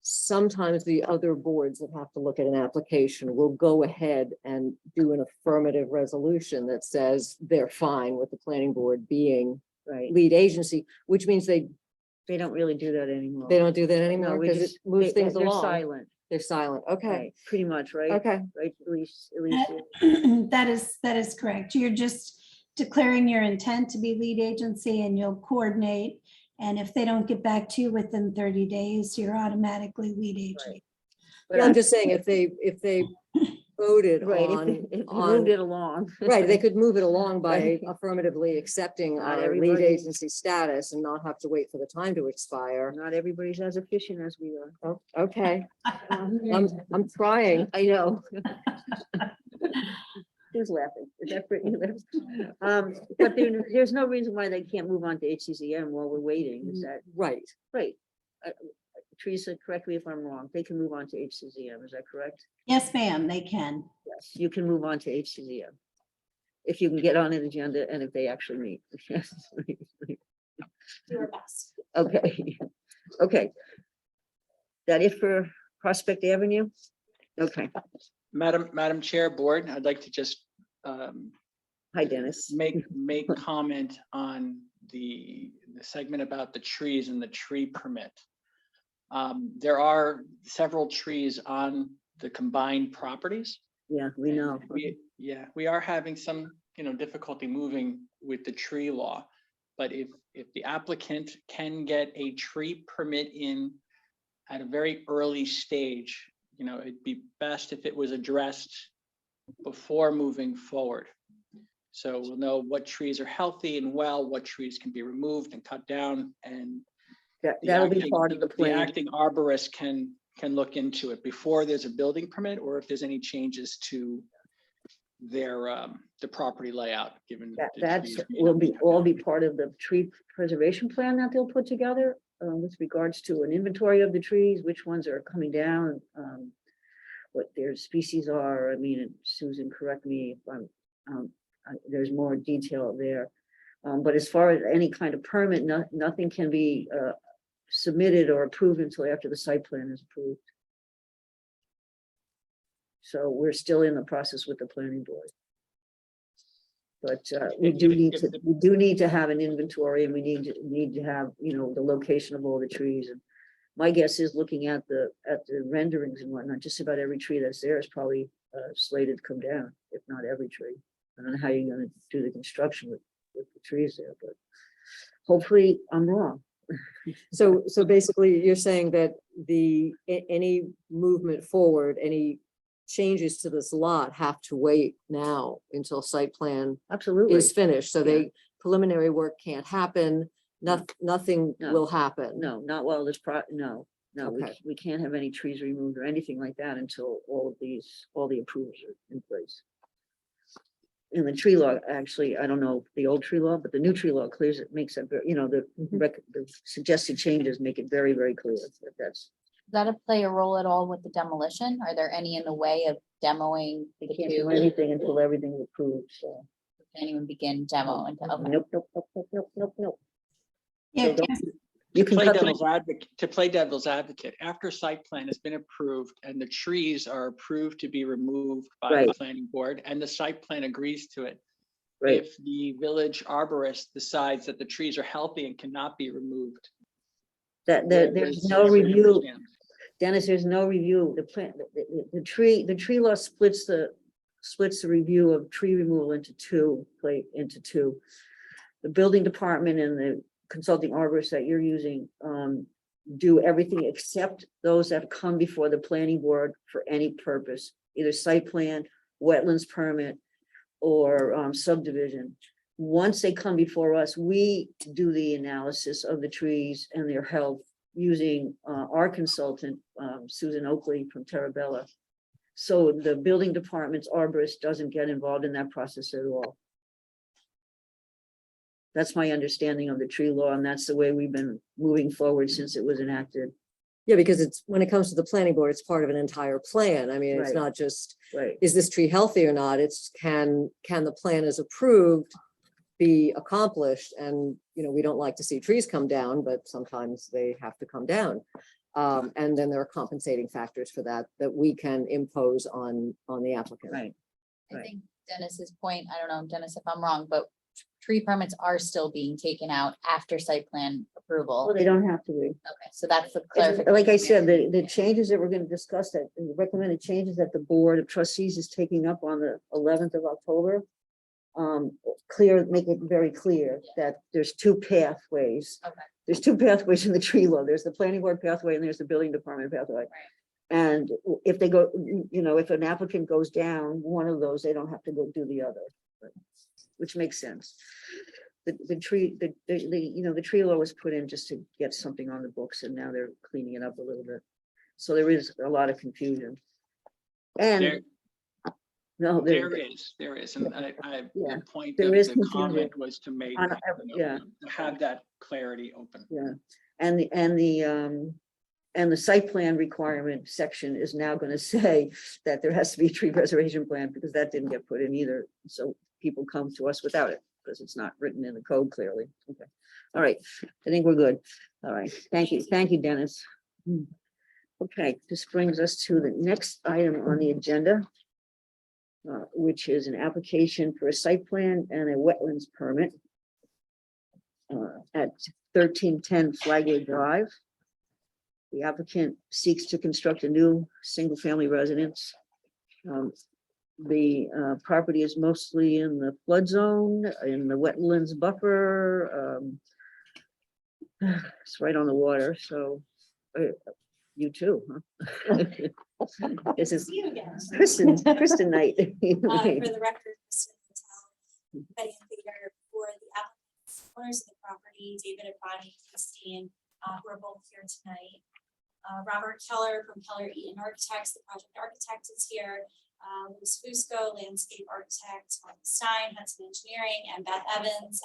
sometimes the other boards that have to look at an application will go ahead and do an affirmative resolution that says they're fine with the planning board being Right. lead agency, which means they They don't really do that anymore. don't do that No, anymore we because it just, moves things they're along. silent. They're silent. Okay. Right, pretty much, right? Okay. Right, Alicia. That is correct. You're just declaring your intent to be lead agency and you'll coordinate. And if they don't get back to you within 30 days, you're automatically lead agent. But Yeah, I'm just saying if they voted Right, on, if you on, moved it along. right, they could move it along by Right. affirmatively accepting Not our lead everybody- agency status and not have to wait for the time to expire. Not everybody's as efficient as we are. Oh, okay, I'm trying. I know. Who's laughing? Is that Brittany? But there's no reason why they can't move on to HCCM while we're waiting. Is that Right. right? Teresa, correct me if I'm wrong. They can move on to HCCM. Is that correct? Yes, ma'am, they can. Yes, you can move on to HCCM. If you can get on an agenda and if they actually meet. Do our best. Okay, okay. That it for Prospect Avenue? Okay, Madam Chair, Board, I'd like to just hi Dennis. make comment on the segment about the trees and the tree permit. There are several trees on the combined properties. Yeah, we know. We are having some, difficulty moving with the tree law. But if the applicant can get a tree permit in at a very early stage, you know, it'd be best if it was addressed before moving forward. So we'll know what trees are healthy and well, what trees can be removed and cut down, and That'll be part of the the plan. acting arborist can look into it before there's a building permit, or if there's any changes to their the property layout, given. the That's, trees may will not be, cut all down. be part of the tree preservation plan that they'll put together with regards to an inventory of the trees, which ones are coming down, what their species are. I mean, and Susan, correct me if I'm, there's more detail there. But as far as any kind of permit, nothing can be submitted or approved until after the site plan is approved. So we're still in the process with the planning board. But we do need to have an inventory, and we need to have, you know, the location of all the trees. And my guess is, looking at the renderings and whatnot, just about every tree that's there is probably slated to come down, if not every tree. I don't know how you're gonna do the construction with the trees there, but hopefully I'm wrong. So basically, you're saying that any movement forward, any changes to this lot have to wait now until site plan Absolutely. is finished, so Yeah. preliminary work can't happen, nothing No. will happen. No, not while this no, Okay. we can't have any trees removed or anything like that until all the approvals are in place. In the tree law, actually, I don't know the old tree law, but the new tree law clears it, makes it, you know, the suggested changes make it very, very clear that that's. Does that play a role at all with the demolition? Are there any in the way of demoing They the can't do two? anything until everything's approved, so. Can't even begin demo until, okay. Nope. Yeah, So don't- Karen, You To can play cut them. devil's advocate, after site plan has been approved and the trees are approved to be removed by the Right. planning board and the site plan agrees to it. Right, If the village arborist decides that the trees are healthy and cannot be removed. there's no review. Dennis, there's no review. The plant, the tree law splits the review of tree removal into two. The building department and the consulting arborists that you're using do everything except those that come before the planning board for any purpose, either site plan, wetlands permit, or subdivision. Once they come before us, we do the analysis of the trees and their health using our consultant, Susan Oakley from Terabella. So the building department's arborist doesn't get involved in that process at all. That's my understanding of the tree law, and that's the way we've been moving forward since it was enacted. Yeah, because when it comes to the planning board, it's part of an entire plan. I mean, it's Right. not just, Right, is this tree healthy or not? It's can the plan as approved be accomplished? And, you know, we don't like to see trees come down, but sometimes they have to come down. And then there are compensating factors for that we can impose on the applicant. right. I Right. think Dennis's point, I don't know, Dennis, if I'm wrong, but tree permits are still being taken out after site plan approval. Well, they don't have to be. Okay, so that's the It's- clarification. Like I said, the changes that we're going to discuss, that the recommended changes that the Board of Trustees is taking up on the 11th of October. Make it very clear that there's two pathways. Okay. There's two pathways in the tree law. There's the planning board pathway and there's the building department pathway. And if they go, you know, if an applicant goes down one of those, they don't have to go do the other, which makes sense. The tree law was put in just to get something on the books, and now they're cleaning it up a little bit. So there is a lot of confusion. There, And no, there is, and Yeah, the point there of is the confusion. comment was to make, On you know, yeah. to have that clarity open. Yeah, and the site plan requirement section is now going to say that there has to be a tree preservation plan, because that didn't get put in either. So people come to us without it because it's not written in the code clearly. Okay. All right. I think we're good. All right. Thank you. Thank you, Dennis. Okay, this brings us to the next item on the agenda, which is an application for a site plan and a wetlands permit at 1310 Flagler Drive. The applicant seeks to construct a new single-family residence. The property is mostly in the flood zone, in the wetlands buffer. It's right on the water, so You too, huh? This is See you again. Kristen night. For the record, Kristen Patel, Betty and Peter, for the applicants, owners of the property, David and Bonnie Christine, who are both here tonight. Robert Keller from Keller Eaton Architects, the project architect is here. Luis Fusco, landscape architect, Mark Stein, Hudson Engineering, and Beth Evans,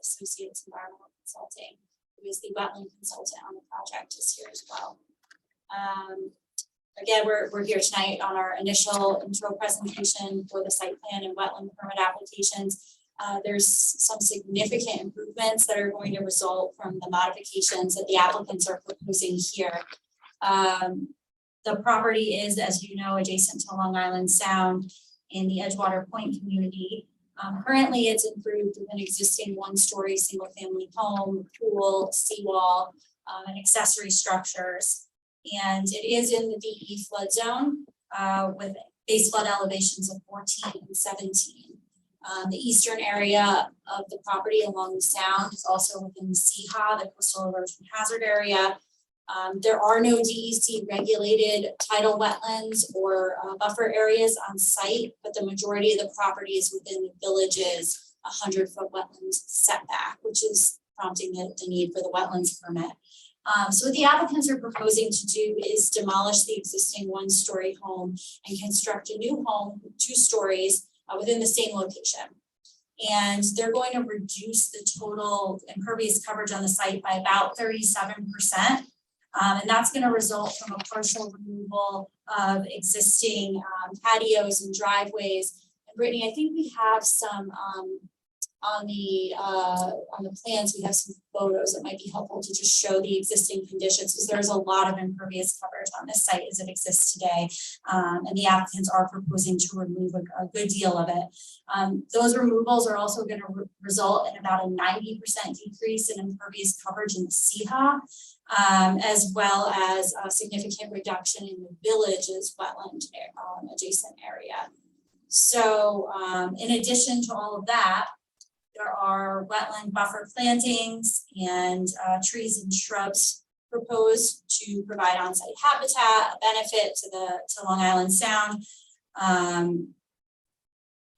Associates Environmental Consulting, who is the wetland consultant on the project, is here as well. Again, we're here tonight on our initial intro presentation for the site plan and wetland permit applications. There's some significant improvements that are going to result from the modifications that the applicants are proposing here. The property is, as you know, adjacent to Long Island Sound in the Edgewater Point community. Currently, it's improved with an existing one-story single-family home, pool, seawall, and accessory structures. And it is in the DE flood zone with base flood elevations of 14 and 17. The eastern area of the property along the Sound is also within the CHA, the coastal erosion hazard area. There are no DEC regulated tidal wetlands or buffer areas on site, but the majority of the property is within the village's 100-foot wetlands setback, which is prompting the need for the wetlands permit. So what the applicants are proposing to do is demolish the existing one-story home and construct a new home, 2 stories, within the same location. And they're going to reduce the total impervious coverage on the site by about 37%. And that's going to result from a partial removal of existing patios and driveways. And Brittany, I think we have some on the plans, we have some photos that might be helpful to just show the existing conditions, because there's a lot of impervious coverage on this site as it exists today. And the applicants are proposing to remove a good deal of it. Those removals are also going to result in about a 90% decrease in impervious coverage in the CHA, as well as a significant reduction in the village's wetland adjacent area. So in addition to all of that, there are wetland buffer plantings and trees and shrubs proposed to provide on-site habitat, a benefit to Long Island Sound,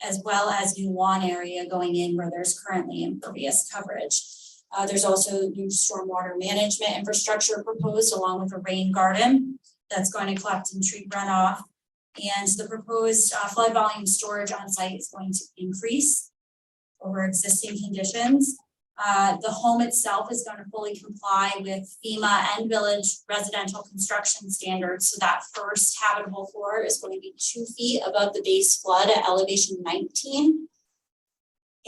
as well as new lawn area going in where there's currently impervious coverage. There's also new stormwater management infrastructure proposed, along with a rain garden that's going to collect and treat runoff. And the proposed flood volume storage on site is going to increase over existing conditions. The home itself is going to fully comply with FEMA and village residential construction standards. So that first habitable floor is going to be 2 feet above the base flood at elevation 19.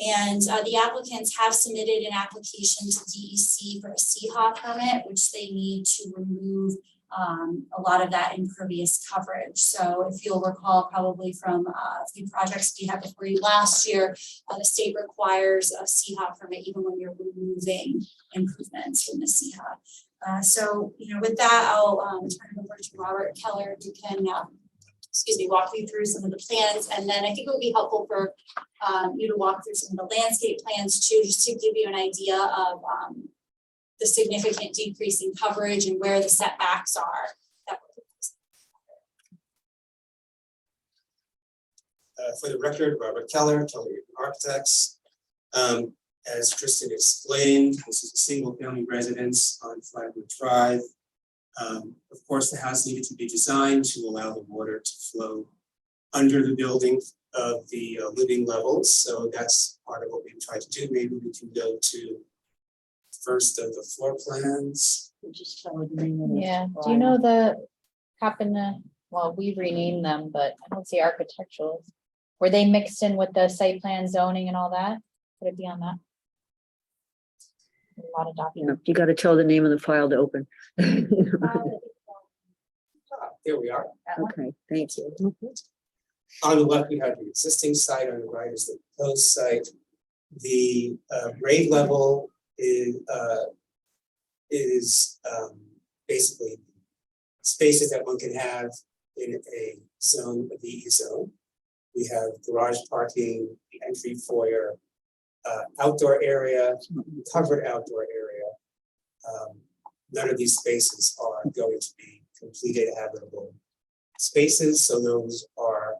And the applicants have submitted an application to DEC for a CHA permit, which they need to remove a lot of that impervious coverage. So if you'll recall, probably from a few projects we had before you last year, the state requires a CHA permit even when you're removing improvements from the CHA. So, with that, I'll turn it over to Robert Keller, who can walk you through some of the plans. And then I think it would be helpful for you to walk through some of the landscape plans too, just to give you an idea of the significant decrease in coverage and where the setbacks are. For the record, Robert Keller, Keller Architects. As Kristen explained, this is a single-family residence on Flatwood Drive. Of course, the house needed to be designed to allow the water to flow under the building of the living levels. So that's part of what we tried to do. Maybe we can go to first of the floor plans. Yeah, do you know well, we renamed them, but I don't see architectural. Were they mixed in with the site plan zoning and all that? Could it be on that? A lot of documents. You got to tell the name of the file to open. Here we are. Okay, thank you. On the left, we have the existing site. On the right is the proposed site. The grade level is basically spaces that one can have in a zone, a DE zone. We have garage parking, the entry foyer, outdoor area, covered outdoor area. None of these spaces are going to be completed habitable spaces, so those are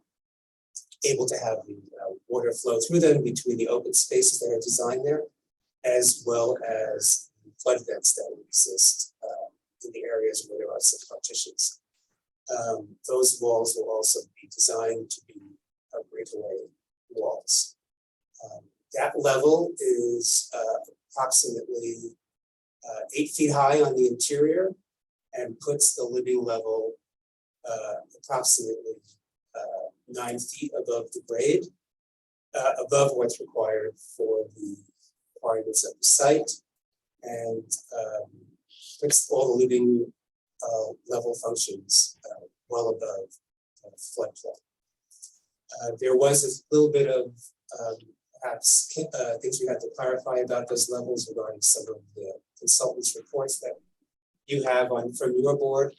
able to have the water flow through them between the open spaces that are designed there, as well as flood vents that exist in the areas where there are some partitions. Those walls will also be designed to be breakaway walls. That level is approximately 8 feet high on the interior and puts the living level approximately 9 feet above the grade, above what's required for the requirements of the site, and puts all the living level functions well above floodplain. There was a little bit of perhaps things we had to clarify about those levels regarding some of the consultants' reports that you have from your board.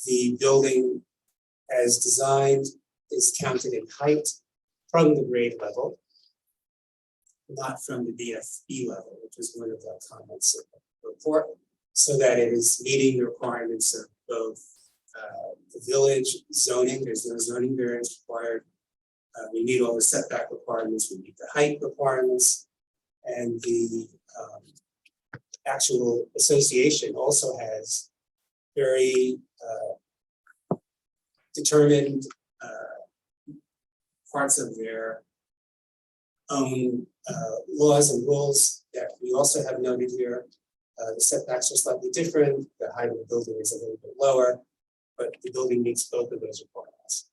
The building as designed is counted in height from the grade level, not from the DFB level, which was one of the comments of the report, so that it is meeting the requirements of both the village zoning. There's no zoning variance required. We meet all the setback requirements, we meet the height requirements, and the actual association also has very determined parts of their own laws and rules that we also have noted here. The setbacks are slightly different, the height of the building is a little bit lower, but the building meets both of those requirements.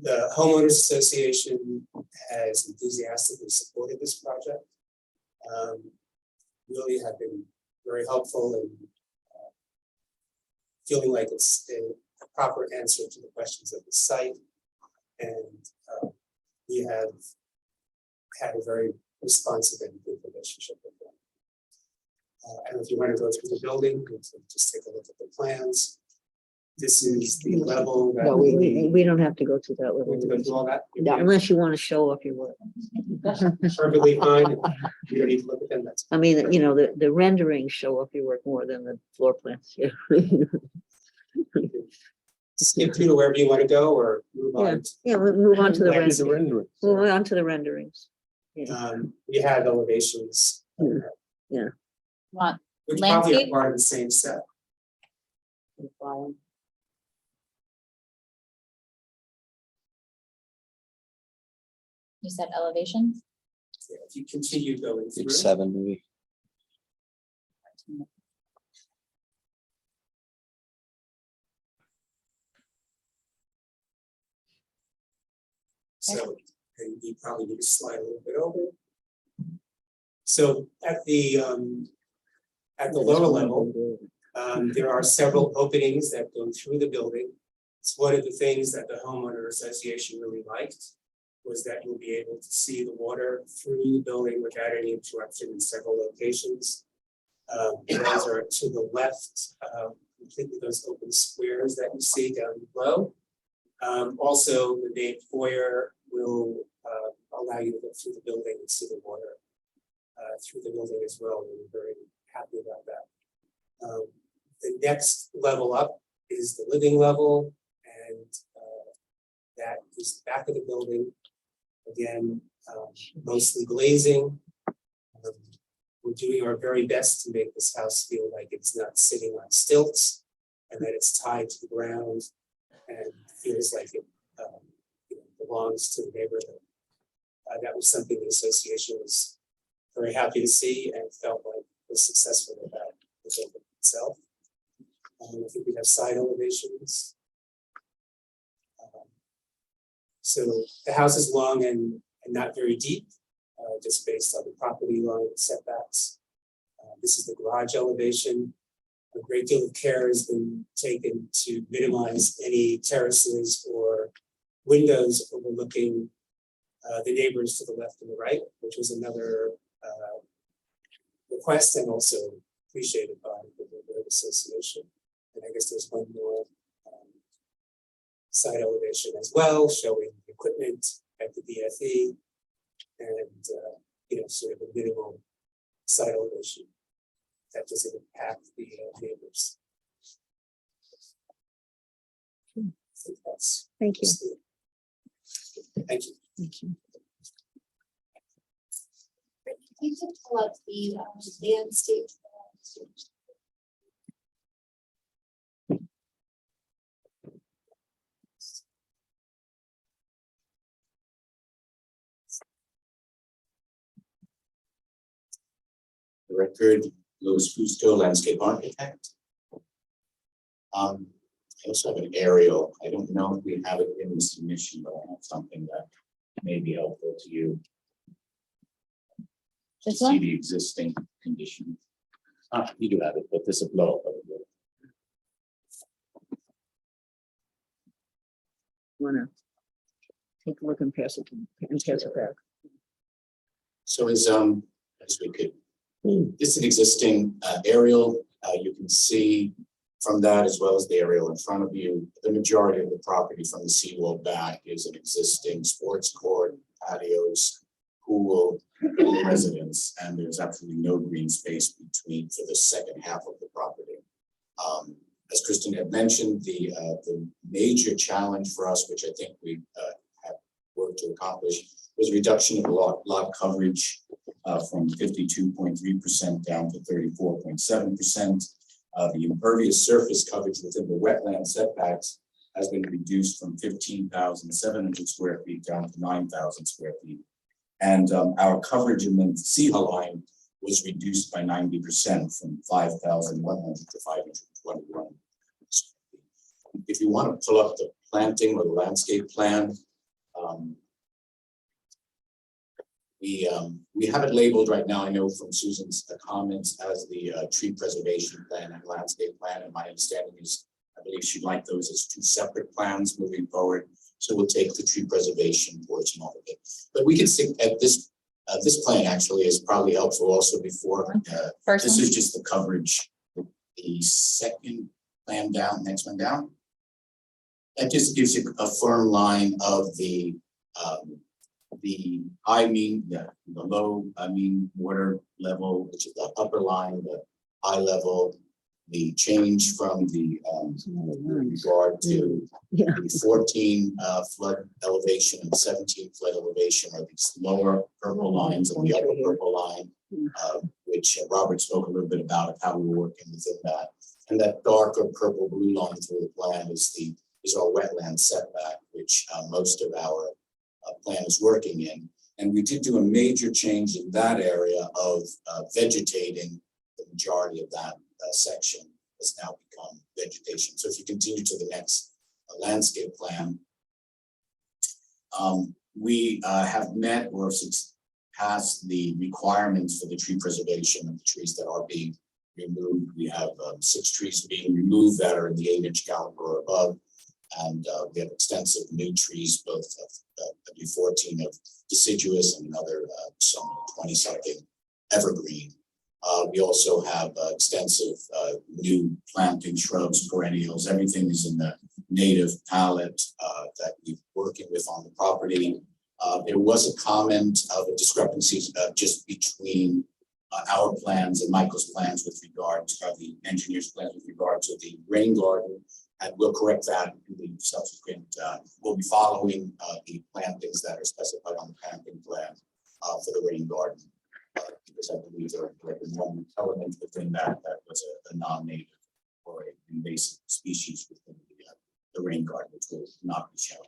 The homeowners association has enthusiastically supported this project. Really have been very helpful in feeling like it's a proper answer to the questions of the site. And we have had a very responsive and good relationship with them. And if you want to go through the building, you can just take a look at the plans. This is the level that No, we don't have to go to that we level. have to go through all that. Unless you want to show off your work. Perfectly fine. You don't need to look at them. That's I mean, you know, the renderings show off your work more than the floor plans. Yeah. skip through to wherever you want to go or move on. Yeah, we'll move on to the Like the renderings. Move on to the renderings. Yeah. We have elevations. Yeah. Want Which probably are landscape? part of the same set. You said elevations? Yeah, if you continue going through. Page 7 maybe. So, and you probably need to slide a little bit over. So at the lower level, there are several openings that go through the building. It's one of the things that the homeowner association really liked, was that you'll be able to see the water through the building without any interruption in several locations. Those are to the left, completely those open squares that you see down below. Also, the main foyer will allow you to go through the building and see the water through the building as well. We're very happy about that. The next level up is the living level, and that is the back of the building. Again, mostly glazing. We're doing our very best to make this house feel like it's not sitting on stilts and that it's tied to the ground and feels like it belongs to the neighborhood. That was something the association was very happy to see and felt like was successful about the building itself. I think we have side elevations. So the house is long and not very deep, just based on the property line setbacks. This is the garage elevation. A great deal of care has been taken to minimize any terraces or windows overlooking the neighbors to the left and the right, which was another request and also appreciated by the neighborhood association. And I guess there's one more side elevation as well, showing equipment at the DFE and sort of a minimal side elevation that doesn't impact the neighbors. think that's. Thank you. Thank you. Thank you. You can pull up the landscape. The record, Louis Fusco, landscape architect. I also have an aerial. I don't know if we have it in the submission, but I have something that may be helpful to you. To This see one? the existing condition. You do have it, but this is a blow up. Wanna take a look and pass it back. So as we could, this is an existing aerial. You can see from that, as well as the aerial in front of you, the majority of the property from the seawall back is an existing sports court, patios, pool, and residence, and there's absolutely no green space between for the second half of the property. As Kristen had mentioned, the major challenge for us, which I think we have worked to accomplish, was reduction of lot coverage from 52.3% down to 34.7%. The impervious surface coverage within the wetland setbacks has been reduced from 15,700 square feet down to 9,000 square feet. And our coverage in the sea line was reduced by 90% from 5,100 to 521. If you want to pull up the planting or the landscape plan, we have it labeled right now, I know from Susan's comments, as the tree preservation plan and landscape plan. And my understanding is, I believe she'd like those as two separate plans moving forward. So we'll take the tree preservation portion of it. But we can stick at this, this plan actually is probably helpful also before. First This one? is just the coverage. The second plan down, next one down. That just gives you a firm line of the high mean, the low, mean water level, which is the upper line, the high level, the change from the regard to Yeah. the 14 flood elevation and 17 flood elevation are these lower purple lines and the upper purple line, which Robert spoke a little bit about how we were working within that. And that darker purple blue line through the plan is our wetland setback, which most of our plan is working in. And we did do a major change in that area of vegetating. The majority of that section has now become vegetation. So if you continue to the next landscape plan, we have met or passed the requirements for the tree preservation of the trees that are being removed. We have 6 trees being removed that are in the 8-inch caliber or above. And we have extensive new trees, both of W14 of deciduous and another some 20-something evergreen. We also have extensive new planting, shrubs, perennials. Everything is in the native palette that we're working with on the property. There was a comment of a discrepancy just between our plans and Michael's plans with regard to the engineer's plans with regard to the rain garden. And we'll correct that in the subsequent, we'll be following the plantings that are specified on the planting plan for the rain garden. Because I believe there are one element within that was a non-native or an invasive species within the rain garden, which will not be shown.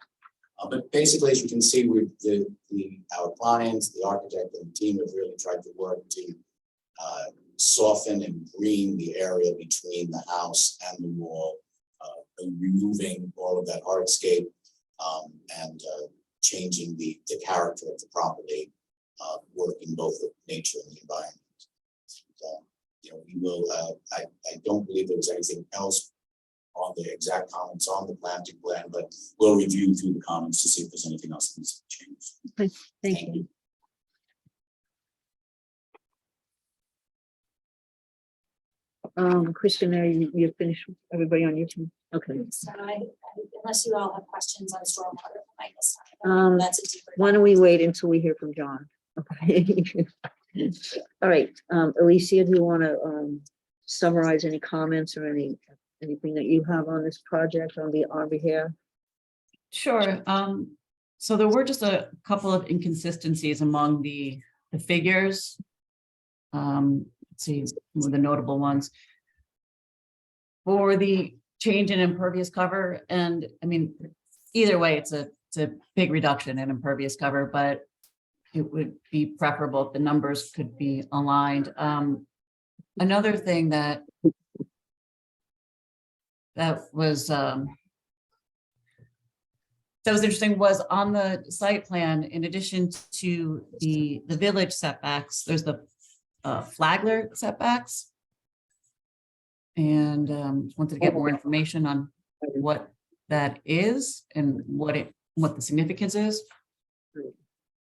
But basically, as you can see, our clients, the architect and the team have really tried to work to soften and green the area between the house and the wall, removing all of that hardscape and changing the character of the property, working both with nature and the environment. So, you know, we will. I don't believe there was anything else on the exact comments on the planting plan, but we'll review through the comments to see if there's anything else that needs to change. Thank you. Kristen, you finished, everybody on YouTube? Okay. So unless you all have questions on stormwater, I guess that's a deeper. Why don't we wait until we hear from John? Okay. All right, Alicia, do you want to summarize any comments or anything that you have on this project on our behalf? Sure. So there were just a couple of inconsistencies among the figures. Let's see, some of the notable ones. For the change in impervious cover, and I mean, either way, it's a big reduction in impervious cover, but it would be preferable if the numbers could be aligned. Another thing that was interesting was on the site plan, in addition to the village setbacks, there's the Flagler setbacks. And wanted to get more information on what that is and what the significance is.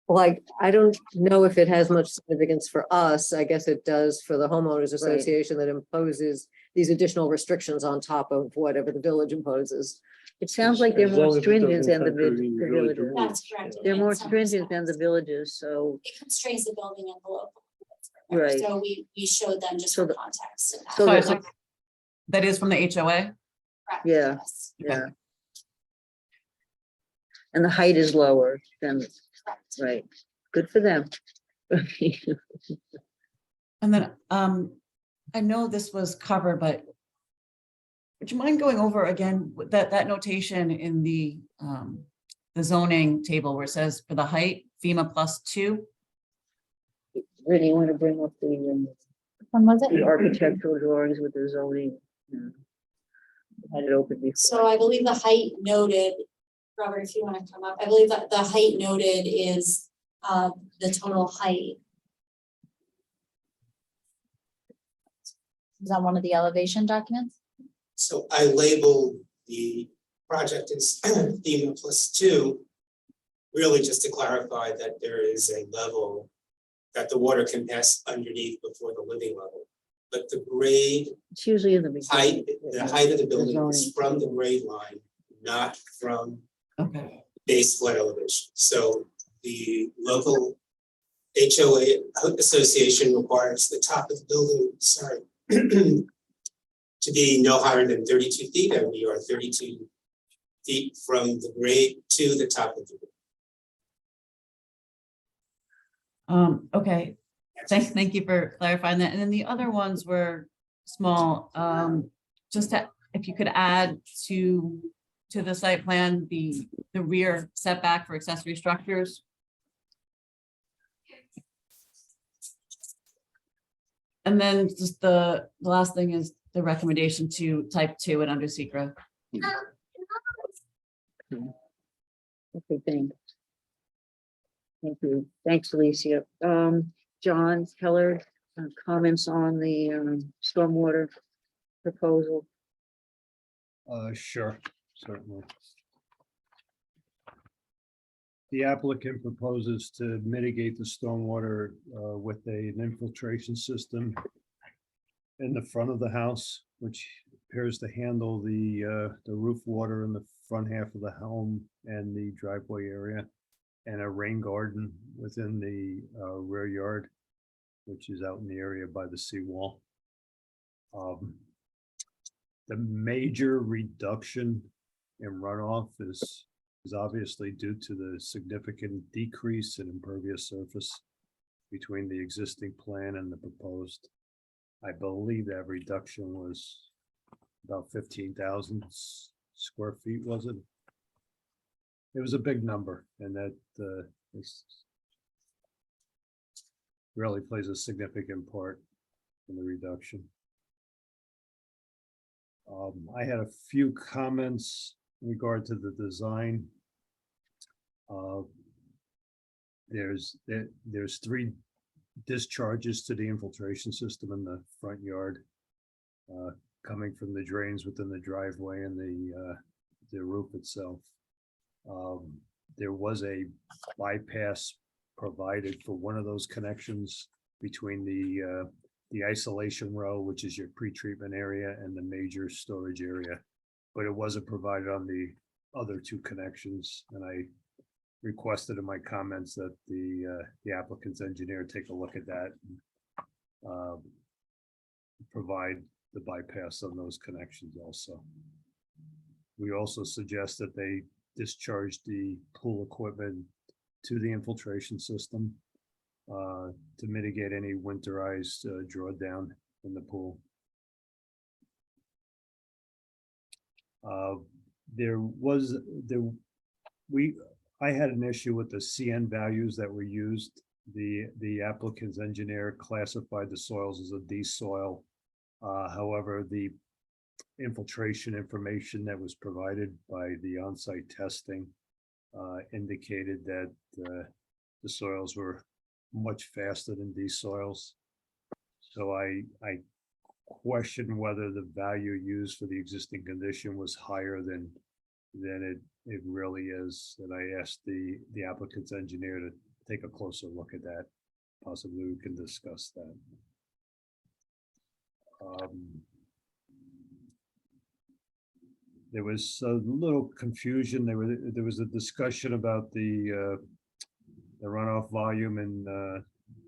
Like, I don't know if it has much significance for us. I guess it does for the homeowners association that imposes these additional restrictions on top of whatever the village imposes. It sounds like they're As more long as it stringent doesn't than the enter any village villages. rules. That's correct. They're in more some stringent than the respects. villages, so, It constrains the building envelope. Right. So we showed them just So for the- context. of that. so Sorry, the- so that is from the HOA? Correct, yeah. yes, yeah. And the height is lower than, correct. right, good for them. And then I know this was covered, but would you mind going over again with that notation in the zoning table where it says for the height, FEMA +2? Really want to bring up the When was it? architectural drawings with the zoning. Had it open before. So I believe the height noted, Robert, if you want to come up, I believe that the height noted is the total height. Is that one of the elevation documents? So I labeled the project as FEMA +2, really just to clarify that there is a level that the water can pass underneath before the living level. But the grade It's usually in the beginning. height, the height of the building is zoning. from the grade line, not from Okay. base flood elevation. So the local HOA association requires the top of the building, sorry, to be no higher than 32 feet, and we are 32 feet from the grade to the top of the building. Okay, thank you for clarifying that. And then the other ones were small. Just if you could add to the site plan, the rear setback for accessory structures. And then just the last thing is the recommendation to type 2 and under secret. Okay, thanks. Thank you. Thanks, Alicia. John Keller, comments on the stormwater proposal. Sure, certainly. The applicant proposes to mitigate the stormwater with an infiltration system in the front of the house, which appears to handle the roof water in the front half of the home and the driveway area, and a rain garden within the rear yard, which is out in the area by the seawall. The major reduction in runoff is obviously due to the significant decrease in impervious surface between the existing plan and the proposed. I believe that reduction was about 15,000 square feet, was it? It was a big number, and that really plays a significant part in the reduction. I had a few comments in regard to the design. There's 3 discharges to the infiltration system in the front yard, coming from the drains within the driveway and the roof itself. There was a bypass provided for one of those connections between the isolation row, which is your pre-treatment area, and the major storage area, but it wasn't provided on the other 2 connections, and I requested in my comments that the applicant's engineer take a look at that and provide the bypass on those connections also. We also suggest that they discharge the pool equipment to the infiltration system to mitigate any winterized drawdown in the pool. I had an issue with the CN values that were used. The applicant's engineer classified the soils as a D soil. However, the infiltration information that was provided by the on-site testing indicated that the soils were much faster than these soils. So I question whether the value used for the existing condition was higher than it really is. And I asked the applicant's engineer to take a closer look at that. Possibly we can discuss that. There was a little confusion. There was a discussion about the runoff volume in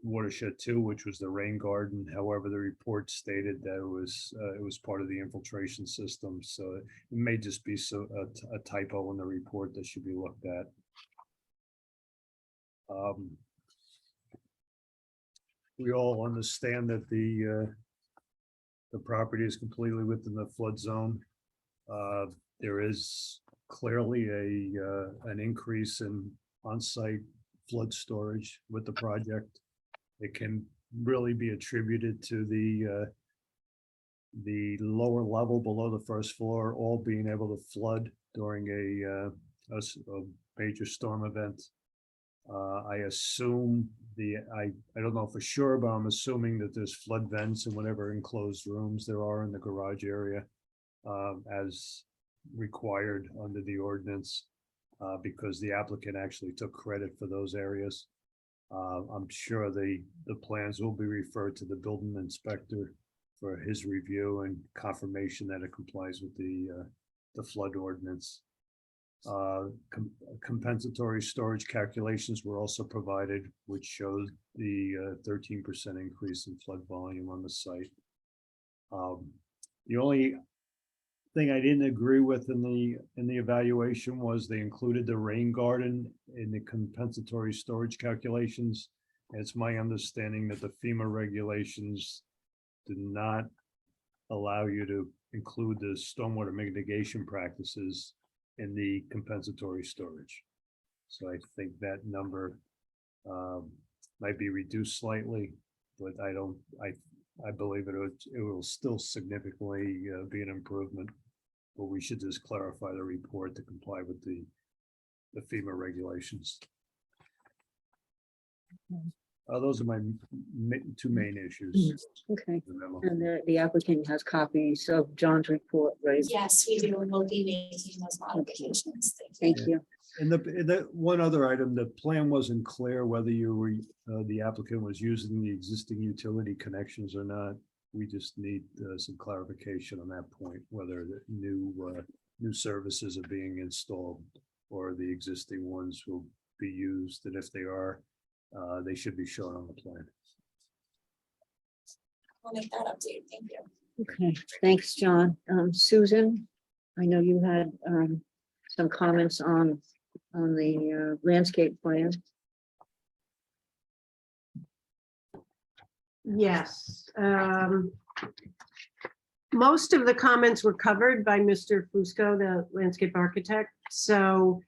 watershed 2, which was the rain garden. However, the report stated that it was part of the infiltration system. So it may just be a typo in the report that should be looked at. We all understand that the property is completely within the flood zone. There is clearly an increase in on-site flood storage with the project. It can really be attributed to the lower level below the first floor, all being able to flood during a major storm event. I assume I don't know for sure, but I'm assuming that there's flood vents in whatever enclosed rooms there are in the garage area, as required under the ordinance, because the applicant actually took credit for those areas. I'm sure the plans will be referred to the building inspector for his review and confirmation that it complies with the flood ordinance. Compensatory storage calculations were also provided, which showed the 13% increase in flood volume on the site. The only thing I didn't agree with in the evaluation was they included the rain garden in the compensatory storage calculations. It's my understanding that the FEMA regulations do not allow you to include the stormwater mitigation practices in the compensatory storage. So I think that number might be reduced slightly, but I believe it will still significantly be an improvement, but we should just clarify the report to comply with the FEMA regulations. Those are my two main issues. Okay, in the memo. and the applicant has copies of John's report, right? Yes, we do, and we'll be making those modifications. Thank you. And the one other item, the plan wasn't clear whether you were, the applicant was using the existing utility connections or not. We just need some clarification on that point, whether the new services are being installed or the existing ones will be used, and if they are, they should be shown on the plan. We'll make that update. Thank you. Okay, thanks, John. Susan, I know you had some comments on the landscape plan. Yes. Most of the comments were covered by Mr. Fusco, the landscape architect. So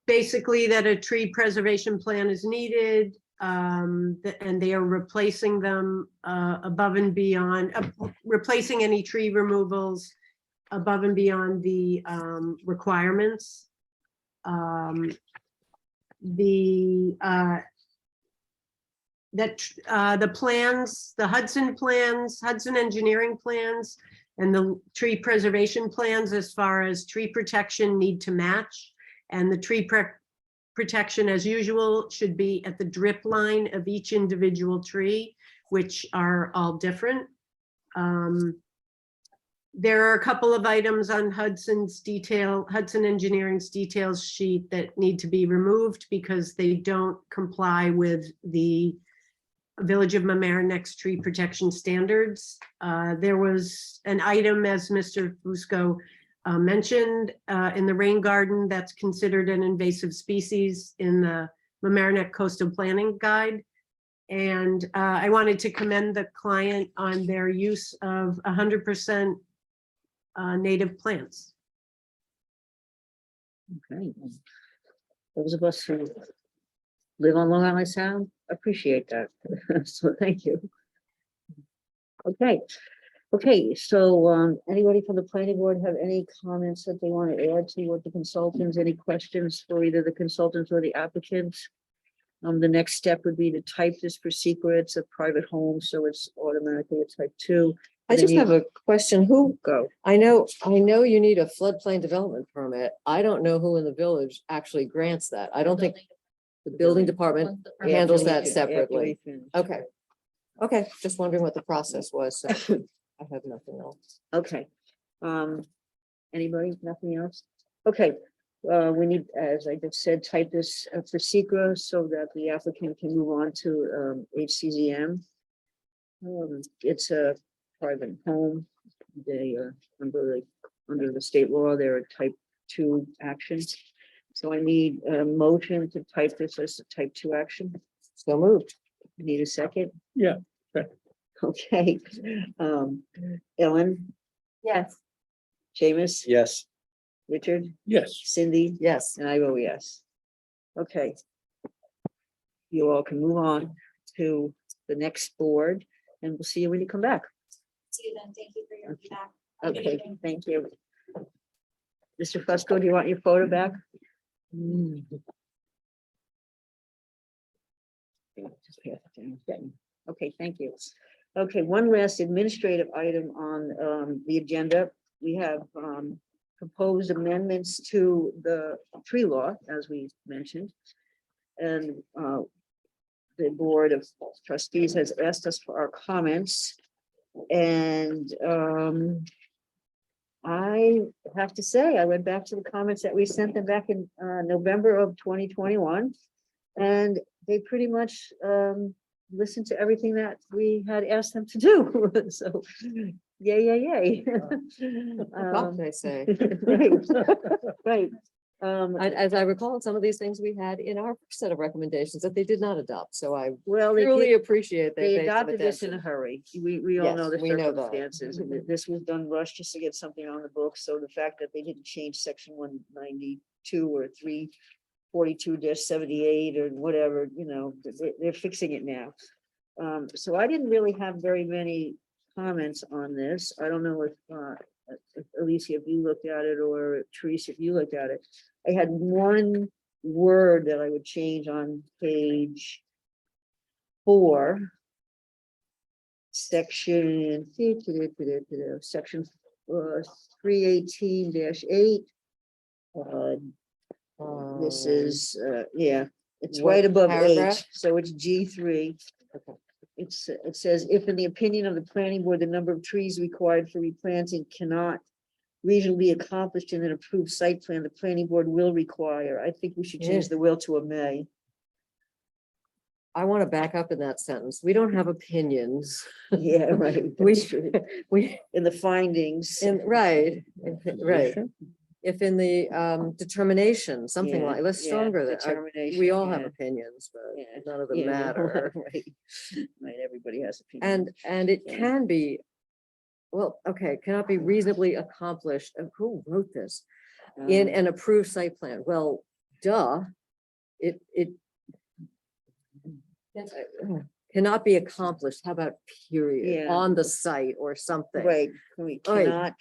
basically that a tree preservation plan is needed, and they are replacing them above and beyond, replacing any tree removals above and beyond the requirements. The plans, the Hudson plans, Hudson engineering plans, and the tree preservation plans as far as tree protection need to match. And the tree protection, as usual, should be at the drip line of each individual tree, which are all different. There are a couple of items on Hudson Engineering's details sheet that need to be removed because they don't comply with the Village of Mamaronec's tree protection standards. There was an item, as Mr. Fusco mentioned in the rain garden, that's considered an invasive species in the Mamaroneck Coastal Planning Guide. And I wanted to commend the client on their use of 100% native plants. Okay. Those of us who live on Long Island Sound appreciate that. So thank you. Okay, so anybody from the planning board have any comments that they want to add to what the consultants, any questions for either the consultants or the applicants? The next step would be to type this for secret. It's a private home, so it's automatically a type 2. I just have a question. Who, Go. I know you need a floodplain development permit. I don't know who in the village actually grants that. I don't think the building department Once the permit- handles After we that fin- separately. after we finish. Okay. Okay, just wondering what the process was. So I have nothing else. Okay. Anybody, nothing else? Okay, we need, as I just said, type this for secret so that the applicant can move on to HCZM. It's a private home. They are under the state law, they're a type 2 action. So I need a motion to type this as a type 2 action. So moved. Need a second? Yeah. Okay. Ellen, Yes. Seamus, Yes. Richard, Yes. Cindy, Yes. and I vote yes. Okay. You all can move on to the next board and we'll see you when you come back. See you then. Thank you for your feedback. Okay, thank you. Mr. Fusco, do you want your photo back? Just pass it down. Okay, thank you. Okay, one last administrative item on the agenda. We have proposed amendments to the tree law, as we mentioned. And the Board of Trustees has asked us for our comments. And I have to say, I went back to the comments that we sent them back in November of 2021. And they pretty much listened to everything that we had asked them to do. So, yay. What can I say? Right. As I recall, some of these things we had in our set of recommendations that they did not adopt. So I Well, they truly did- appreciate that. They paid some adopted this in a attention. hurry. We all know Yes, the we know that. circumstances. And this was done rushed just to get something on the books. So the fact that they didn't change section 192 or 342-78 or whatever, they're fixing it now. So I didn't really have very many comments on this. I don't know if Alicia, if you looked at it, or Teresa, if you looked at it. I had one word that I would change on page 4. Section 318-8. This is, it's what right above paragraph? H, so it's G3. Okay. It says, if in the opinion of the planning board, the number of trees required for replanting cannot reasonably be accomplished in an approved site plan, the planning board will require. I think we should change Yeah. the will to a may. I want to back up in that sentence. We don't have opinions. Yeah, right. We, that's true. we, In the findings. right, right. If in the determination, something Yeah, like, let's yeah, stronger that. determination, We all have yeah. opinions, but Yeah, none of them Yeah, matter. Right, right, everybody has opinions. And it Yeah. can be, well, okay, cannot be reasonably accomplished. Who wrote this? In an approved site plan. Well, duh. It cannot be accomplished. How about period? Yeah. On the site or something. Right, we Right. cannot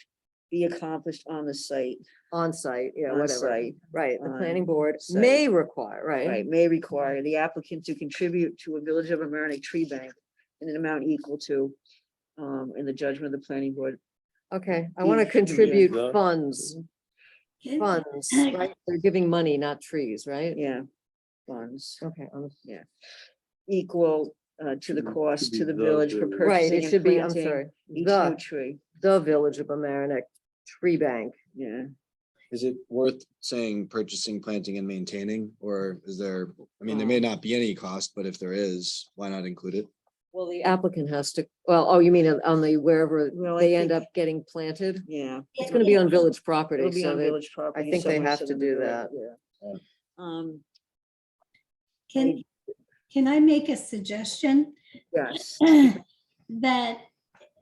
be accomplished on the site, On site, yeah, On whatever. site, Right, the on planning board site. may require, right? right, may require the applicant to contribute to a Village of Amerenik tree bank in an amount equal to, in the judgment of the planning board. Okay, I want to Yeah. contribute Yeah. funds, right? They're giving money, not trees, right? Yeah, funds Okay, equal to the cost to the village for right, purchasing it and should be, I'm planting sorry, each new the, tree. the Village of Amerenik Tree Bank. Yeah, Is it worth saying purchasing, planting and maintaining, or is there, I mean, there may not be any cost, but if there is, why not include it? Well, the applicant has to, well, oh, you mean on the wherever Well, I they end think- up getting planted? Yeah. It's gonna be on village property, It'll be so on they, village property. think they somewhere have to southern do New York, that. Yeah. Can I make a suggestion? Yes. That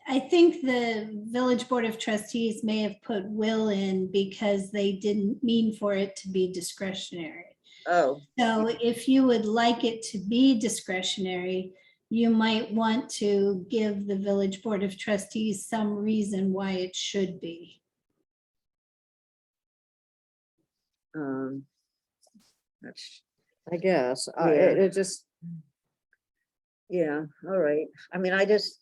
I think the village board of trustees may have put will in because they didn't mean for it to be discretionary. Oh, So if you would like it to be discretionary, you might want to give the village board of trustees some reason why it should be. that's, I guess, Yeah. it just, yeah, all right. I mean, I just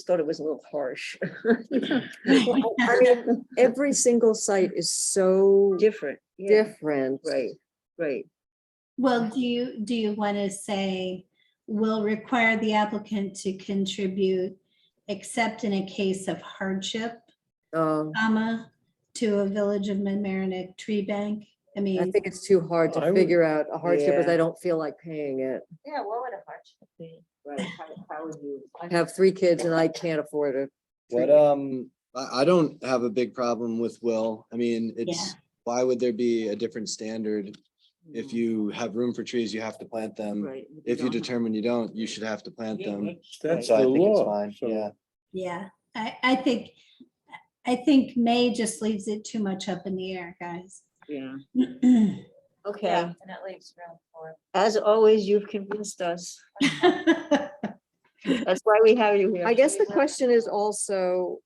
thought it was a little harsh. I mean, every single site is so Different. Yeah, different. right, right. Well, do you want to say will require the applicant to contribute except in a case of hardship, comma, to a Village of Mamaroneck tree bank? I I mean, think it's too hard to I would- figure out a hardship if Yeah. I don't feel like paying it. Yeah, what would a hardship be? Right, how would you? I have 3 kids and I can't afford it. What, I don't have a big problem with will. I mean, it's, why would there be a different standard? If you have room for trees, you have to plant them. Right. If you don't have- determine you don't, you should have to plant them. That's So I the think it's law. fine, so- yeah. yeah, I think May just leaves it too much up in the air, guys. Yeah, Yeah, okay. and it leaves room for. As always, you've convinced us. That's why we have you here. I guess the question is also,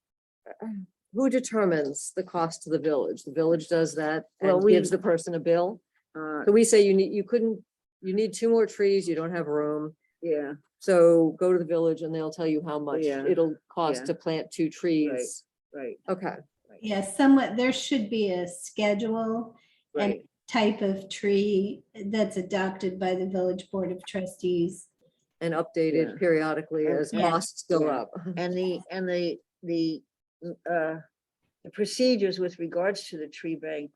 who determines the cost to the village? The village does that Well, and we- gives the person a bill? Uh, So we say you need 2 more trees, you don't have room. yeah, So go to the village and they'll tell you how much Yeah, it'll cost yeah. to plant 2 trees. right, Okay, Yeah, somewhat, there should be a schedule and right. type of tree that's adopted by the village board of trustees. and updated Yeah. periodically And- as and- costs go yeah. up. And the procedures with regards to the tree bank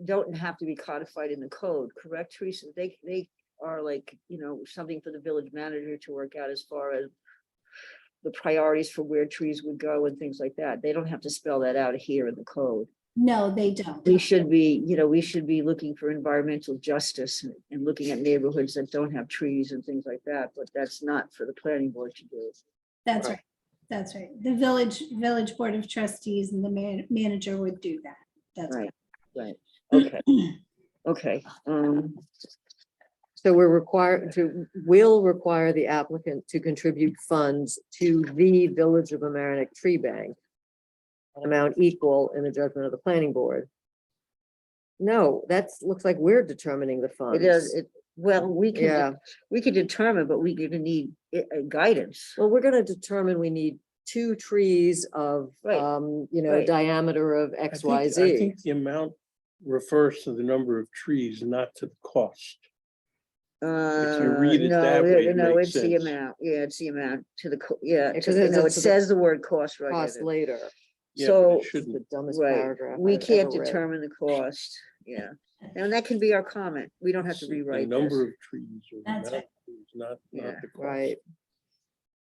don't have to be codified in the code, correct, Teresa? They are like, something for the village manager to work out as far as the priorities for where trees would go and things like that. They don't have to spell that out here in the code. No, they don't. We should be, we should be looking for environmental justice and looking at neighborhoods that don't have trees and things like that, but that's not for the planning board to do. That's right. That's right. The village board of trustees and the manager would do that. That's right. Right, okay, okay, So will require the applicant to contribute funds to the Village of Mamaroneck Tree Bank. An amount equal in the judgment of the planning board. No, looks like we're determining the funds. it is, well, Yeah, we can determine, but we're gonna need guidance. well, we're gonna determine we need 2 trees of, Right, right. diameter of X, Y, I Z. think the amount refers to the number of trees, not to the cost. read it that way, it No, makes it's the sense. amount, yeah, it's the amount to the, yeah, Because it it's- says the word cost right in Cost it. later. Yeah, but So, it shouldn't. The dumbest right, paragraph. we I've can't ever read. determine the cost, yeah, and that can be our comment, we don't have to The rewrite number this. of trees or the That's amount right. of trees, not Yeah, the cost. Right,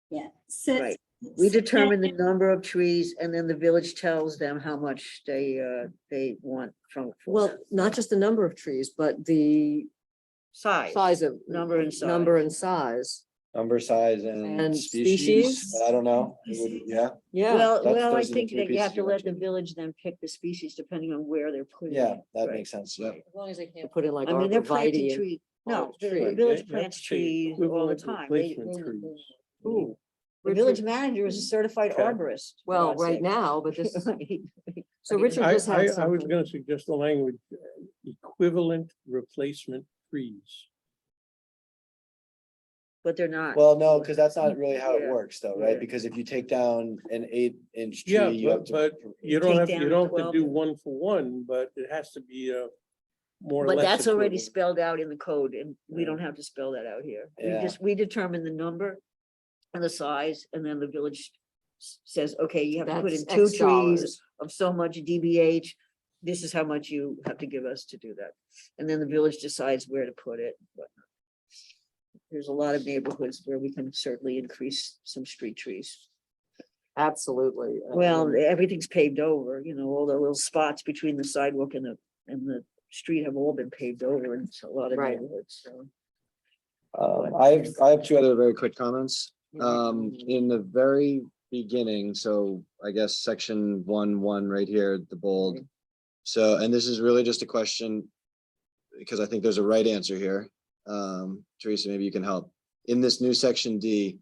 Yeah. So. Right. We determine the number of trees and then the village tells them how much they want from. well, not just the number of trees, but the Size. size of. Number and size. Number and size, Number, size And and species? species, I don't know, yeah, yeah. Well, That's- I those are the think three that you have pieces to you let the mentioned. village then pick the species depending on where they're putting yeah, it. that Right. makes sense, yeah. As long as they can't put in like I mean, they're planting arborvitae. trees, no, olive the tree. village They have plants to say trees all the equivalent time. replacement trees. Ooh, The village manager is a certified Okay. arborist. for well, God's right sake. now, but this, so Okay. Richard I just had was something. gonna suggest the language, equivalent replacement trees. But they're not. Well, no, because that's not really how it Yeah, works though, yeah. right? Because if you take down an 8-inch tree, Yeah, you have but to. you Take don't have, down you don't have 12. to do 1 for 1, but it has to be more or But less. that's already equivalent. spelled out in the code and we Yeah. don't have to spell that out here. Yeah. We determine the number and the size and then the village says, okay, you have to put That's in 2 X trees dollars. of so much DBH. This is how much you have to give us to do that. And then the village decides where to put it. there's a lot of neighborhoods where we can certainly increase some street trees. Absolutely. Well, everything's paved over, you know, all the little spots between the sidewalk and the street have all been paved over in a lot of Right. neighborhoods, so. I have two other very quick comments. In the very beginning, so I guess section 1 right here, the bold. So, and this is really just a question, because I think there's a right answer here. Teresa, maybe you can help. In this new section D,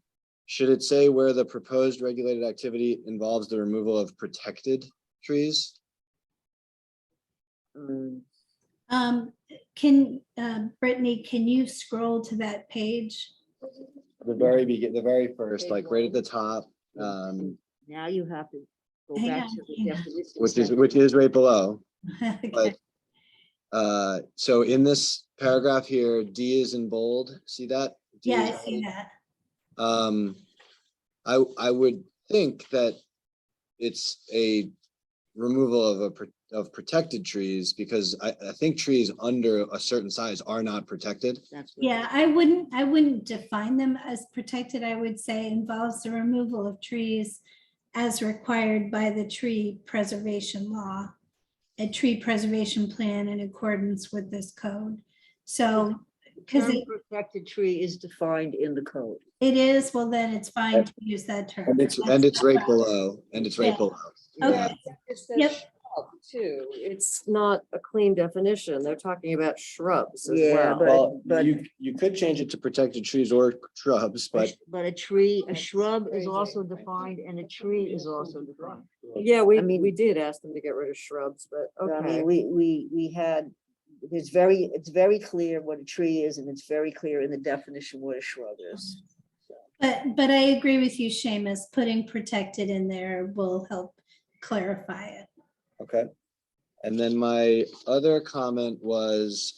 should it say where the proposed regulated activity involves the removal of protected trees? Brittany, can you scroll to that page? The very first, like right at the top, Now you have to go Hang back on, to the hang on. definition. which is right below. Okay. But so in this paragraph here, D is in bold, see that? D Yeah, is I see that. I would think that it's a removal of protected trees, because I think trees under a certain size are not protected. That's what- Yeah, I wouldn't define them as protected. I would say involves the removal of trees as required by the tree preservation law, a tree preservation plan in accordance with this code. So, because Term protected tree is defined in the code. it is, well, then it's fine to use that term. And it's right below, and it's right Yeah. below. Okay. It says Yep. shrub, too. It's not a clean definition. They're talking about shrubs as Yeah, well. but- You could change it to protected trees or shrubs, but But a tree, a shrub is also defined and a tree is also defined. Yeah, we I mean- we did ask them to get rid of shrubs, but I okay. mean, we had, it's very clear what a tree is, and it's very clear in the definition what a shrub is. But I agree with you, Seamus, putting protected in there will help clarify it. okay. And then my other comment was,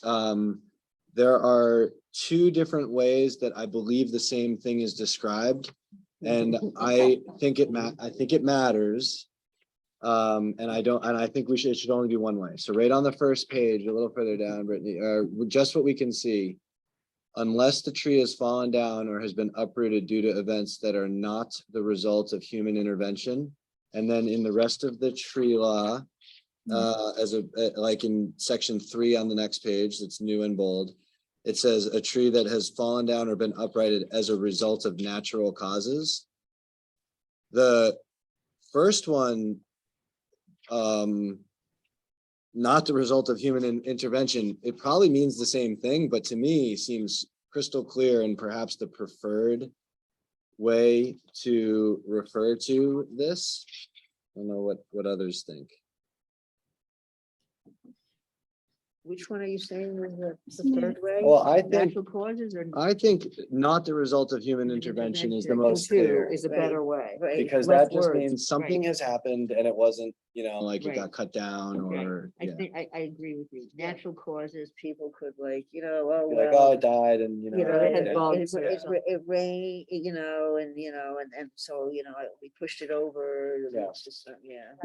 there are two different ways that I believe the same thing is described. And I think it matters. And I think it should only be one way. So right on the first page, a little further down, Brittany, just what we can see. Unless the tree has fallen down or has been uprooted due to events that are not the result of human intervention. And then in the rest of the tree law, like in section 3 on the next page, that's new and bold. It says a tree that has fallen down or been uprooted as a result of natural causes. The first one, not the result of human intervention, it probably means the same thing, but to me seems crystal clear and perhaps the preferred way to refer to this. I don't know what others think. Which one are you saying was the third way? Well, I think, Natural causes or? I think not the result of human intervention is the most Two clear. is a better way. Right. Because less that just words, means something has happened and it wasn't, like it Right. got cut down Okay. or, I yeah. think, I agree with you. Natural causes, people could oh, Be like, well. oh, it died and, You know, they had it bugs or it rained, and so, we pushed it over. Yeah. It's just, yeah.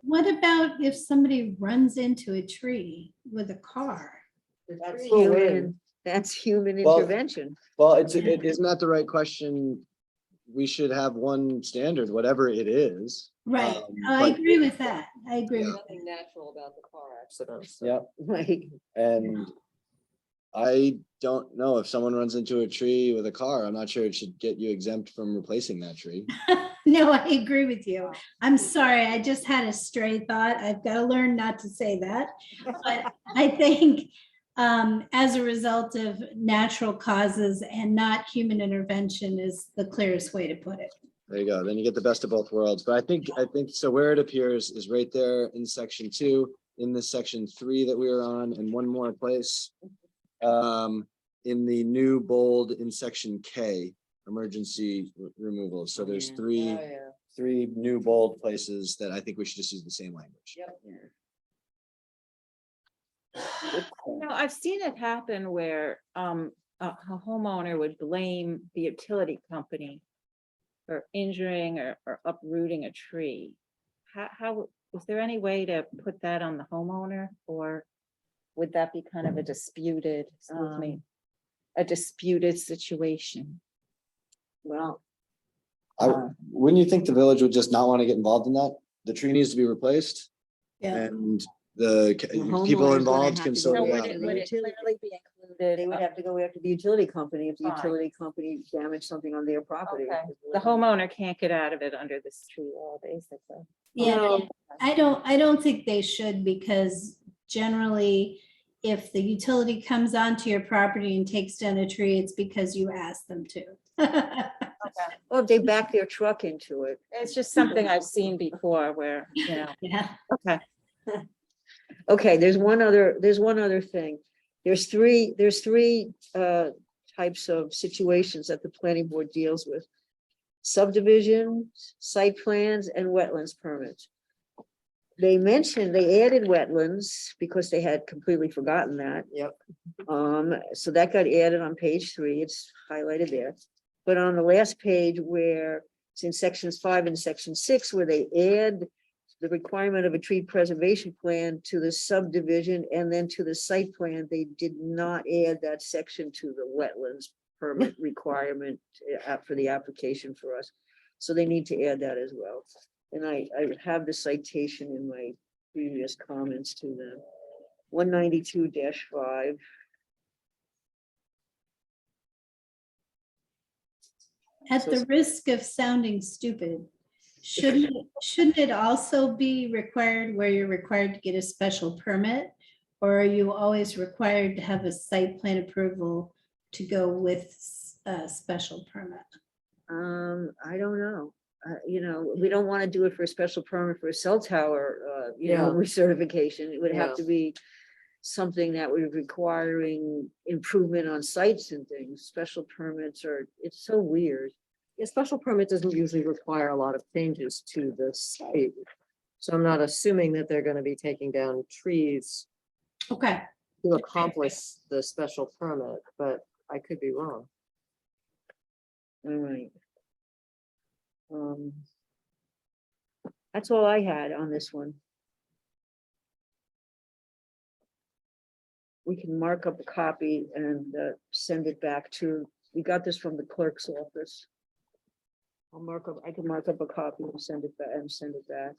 What about if somebody runs into a tree with a car? That's Full human, in. that's human Well, intervention. Well, isn't that the right question? We should have one standard, whatever it is. Right, I But- agree with that. I agree with that. Nothing natural about the car accident. so- Yep, Right. and I don't know if someone runs into a tree with a car, I'm not sure it should get you exempt from replacing that tree. No, I agree with you. I'm sorry, I just had a stray thought. I've got to learn not to say that. But I think as a result of natural causes and not human intervention is the clearest way to put it. There you go. Then you get the best of both worlds. But I think so where it appears is right there in section 2, in the section 3 that we were on, and one more place. In the new bold in section K, emergency removal. So there's Yeah. three new bold places that I think we should just use the same language. I've seen it happen where a homeowner would blame the utility company for injuring or uprooting a tree. How is there any way to put that on the homeowner, or would that be kind of a disputed, excuse me? a disputed situation. Well, Wouldn't you think the village would just not want to get involved in that? The tree needs to be replaced Yeah. and the homeowner's people gonna involved have can to sort go it in out. and Would right? it clearly be included? they would have to go after the utility company if the Fine. utility company damaged something on their property. Okay. The homeowner can't get out of it under this tree law, basically. Yeah, No. I don't think they should, because generally, if the utility comes onto your property and takes down a tree, it's because you asked them to. Well, if they back their truck into it. It's just something I've seen before where, you know, Yeah. okay. Okay, there's one other thing. There's three types of situations that the planning board deals with. Subdivisions, site plans, and wetlands permits. They added wetlands because they had completely forgotten that. Yep. So that got added on page 3, it's highlighted there. But on the last page where it's in sections 5 and section 6, where they add the requirement of a tree preservation plan to the subdivision and then to the site plan, they did not add that section to the wetlands permit requirement for the application for us. So they need to add that as well. And I have the citation in my previous comments to them. 192-5. At the risk of sounding stupid, shouldn't it also be required where you're required to get a special permit? Or are you always required to have a site plan approval to go with a special permit? I don't know. We don't want to do it for a special permit for a cell tower, Yeah. recertification. It would have Yeah. to be something that would requiring improvement on sites and things. Special permits it's so weird. A special permit doesn't usually require a lot of changes to the site. So I'm not assuming that they're gonna be taking down trees Okay, to accomplish the special permit, but I could be wrong. All right. That's all I had on this one. We can mark up a copy and send it back we got this from the clerk's office. I can mark up a copy and send it back.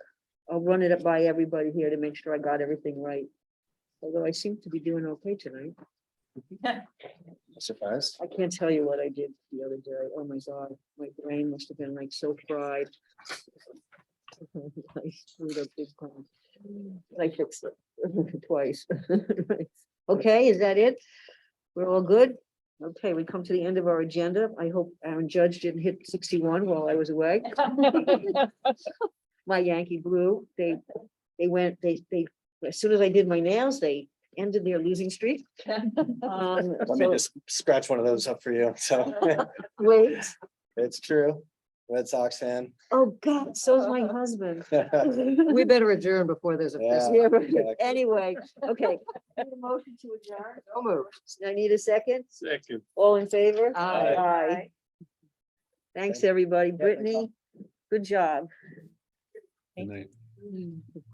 I'll run it up by everybody here to make sure I got everything right. Although I seem to be doing okay tonight. Surprised? I can't tell you what I did the other day. Oh my God, my brain must have been like so fried. I screwed up big time. I fixed it twice. Okay, is that it? We're all good? Okay, we come to the end of our agenda. I hope Aaron Judge didn't hit 61 while I was away. My Yankee Blue, as soon as I did my nails, they ended their losing streak. Let me So, just scratch one of those up for you. So wait, it's true. Red Sox fan. oh God, so's my husband. We better adjourn before there's a. Yeah. Yeah, right. exactly. Anyway, okay. Need a motion to adjourn? So moved. I need a second. Second. All in favor? Aye. Aye. Thanks, everybody. Brittany, good job. Good night.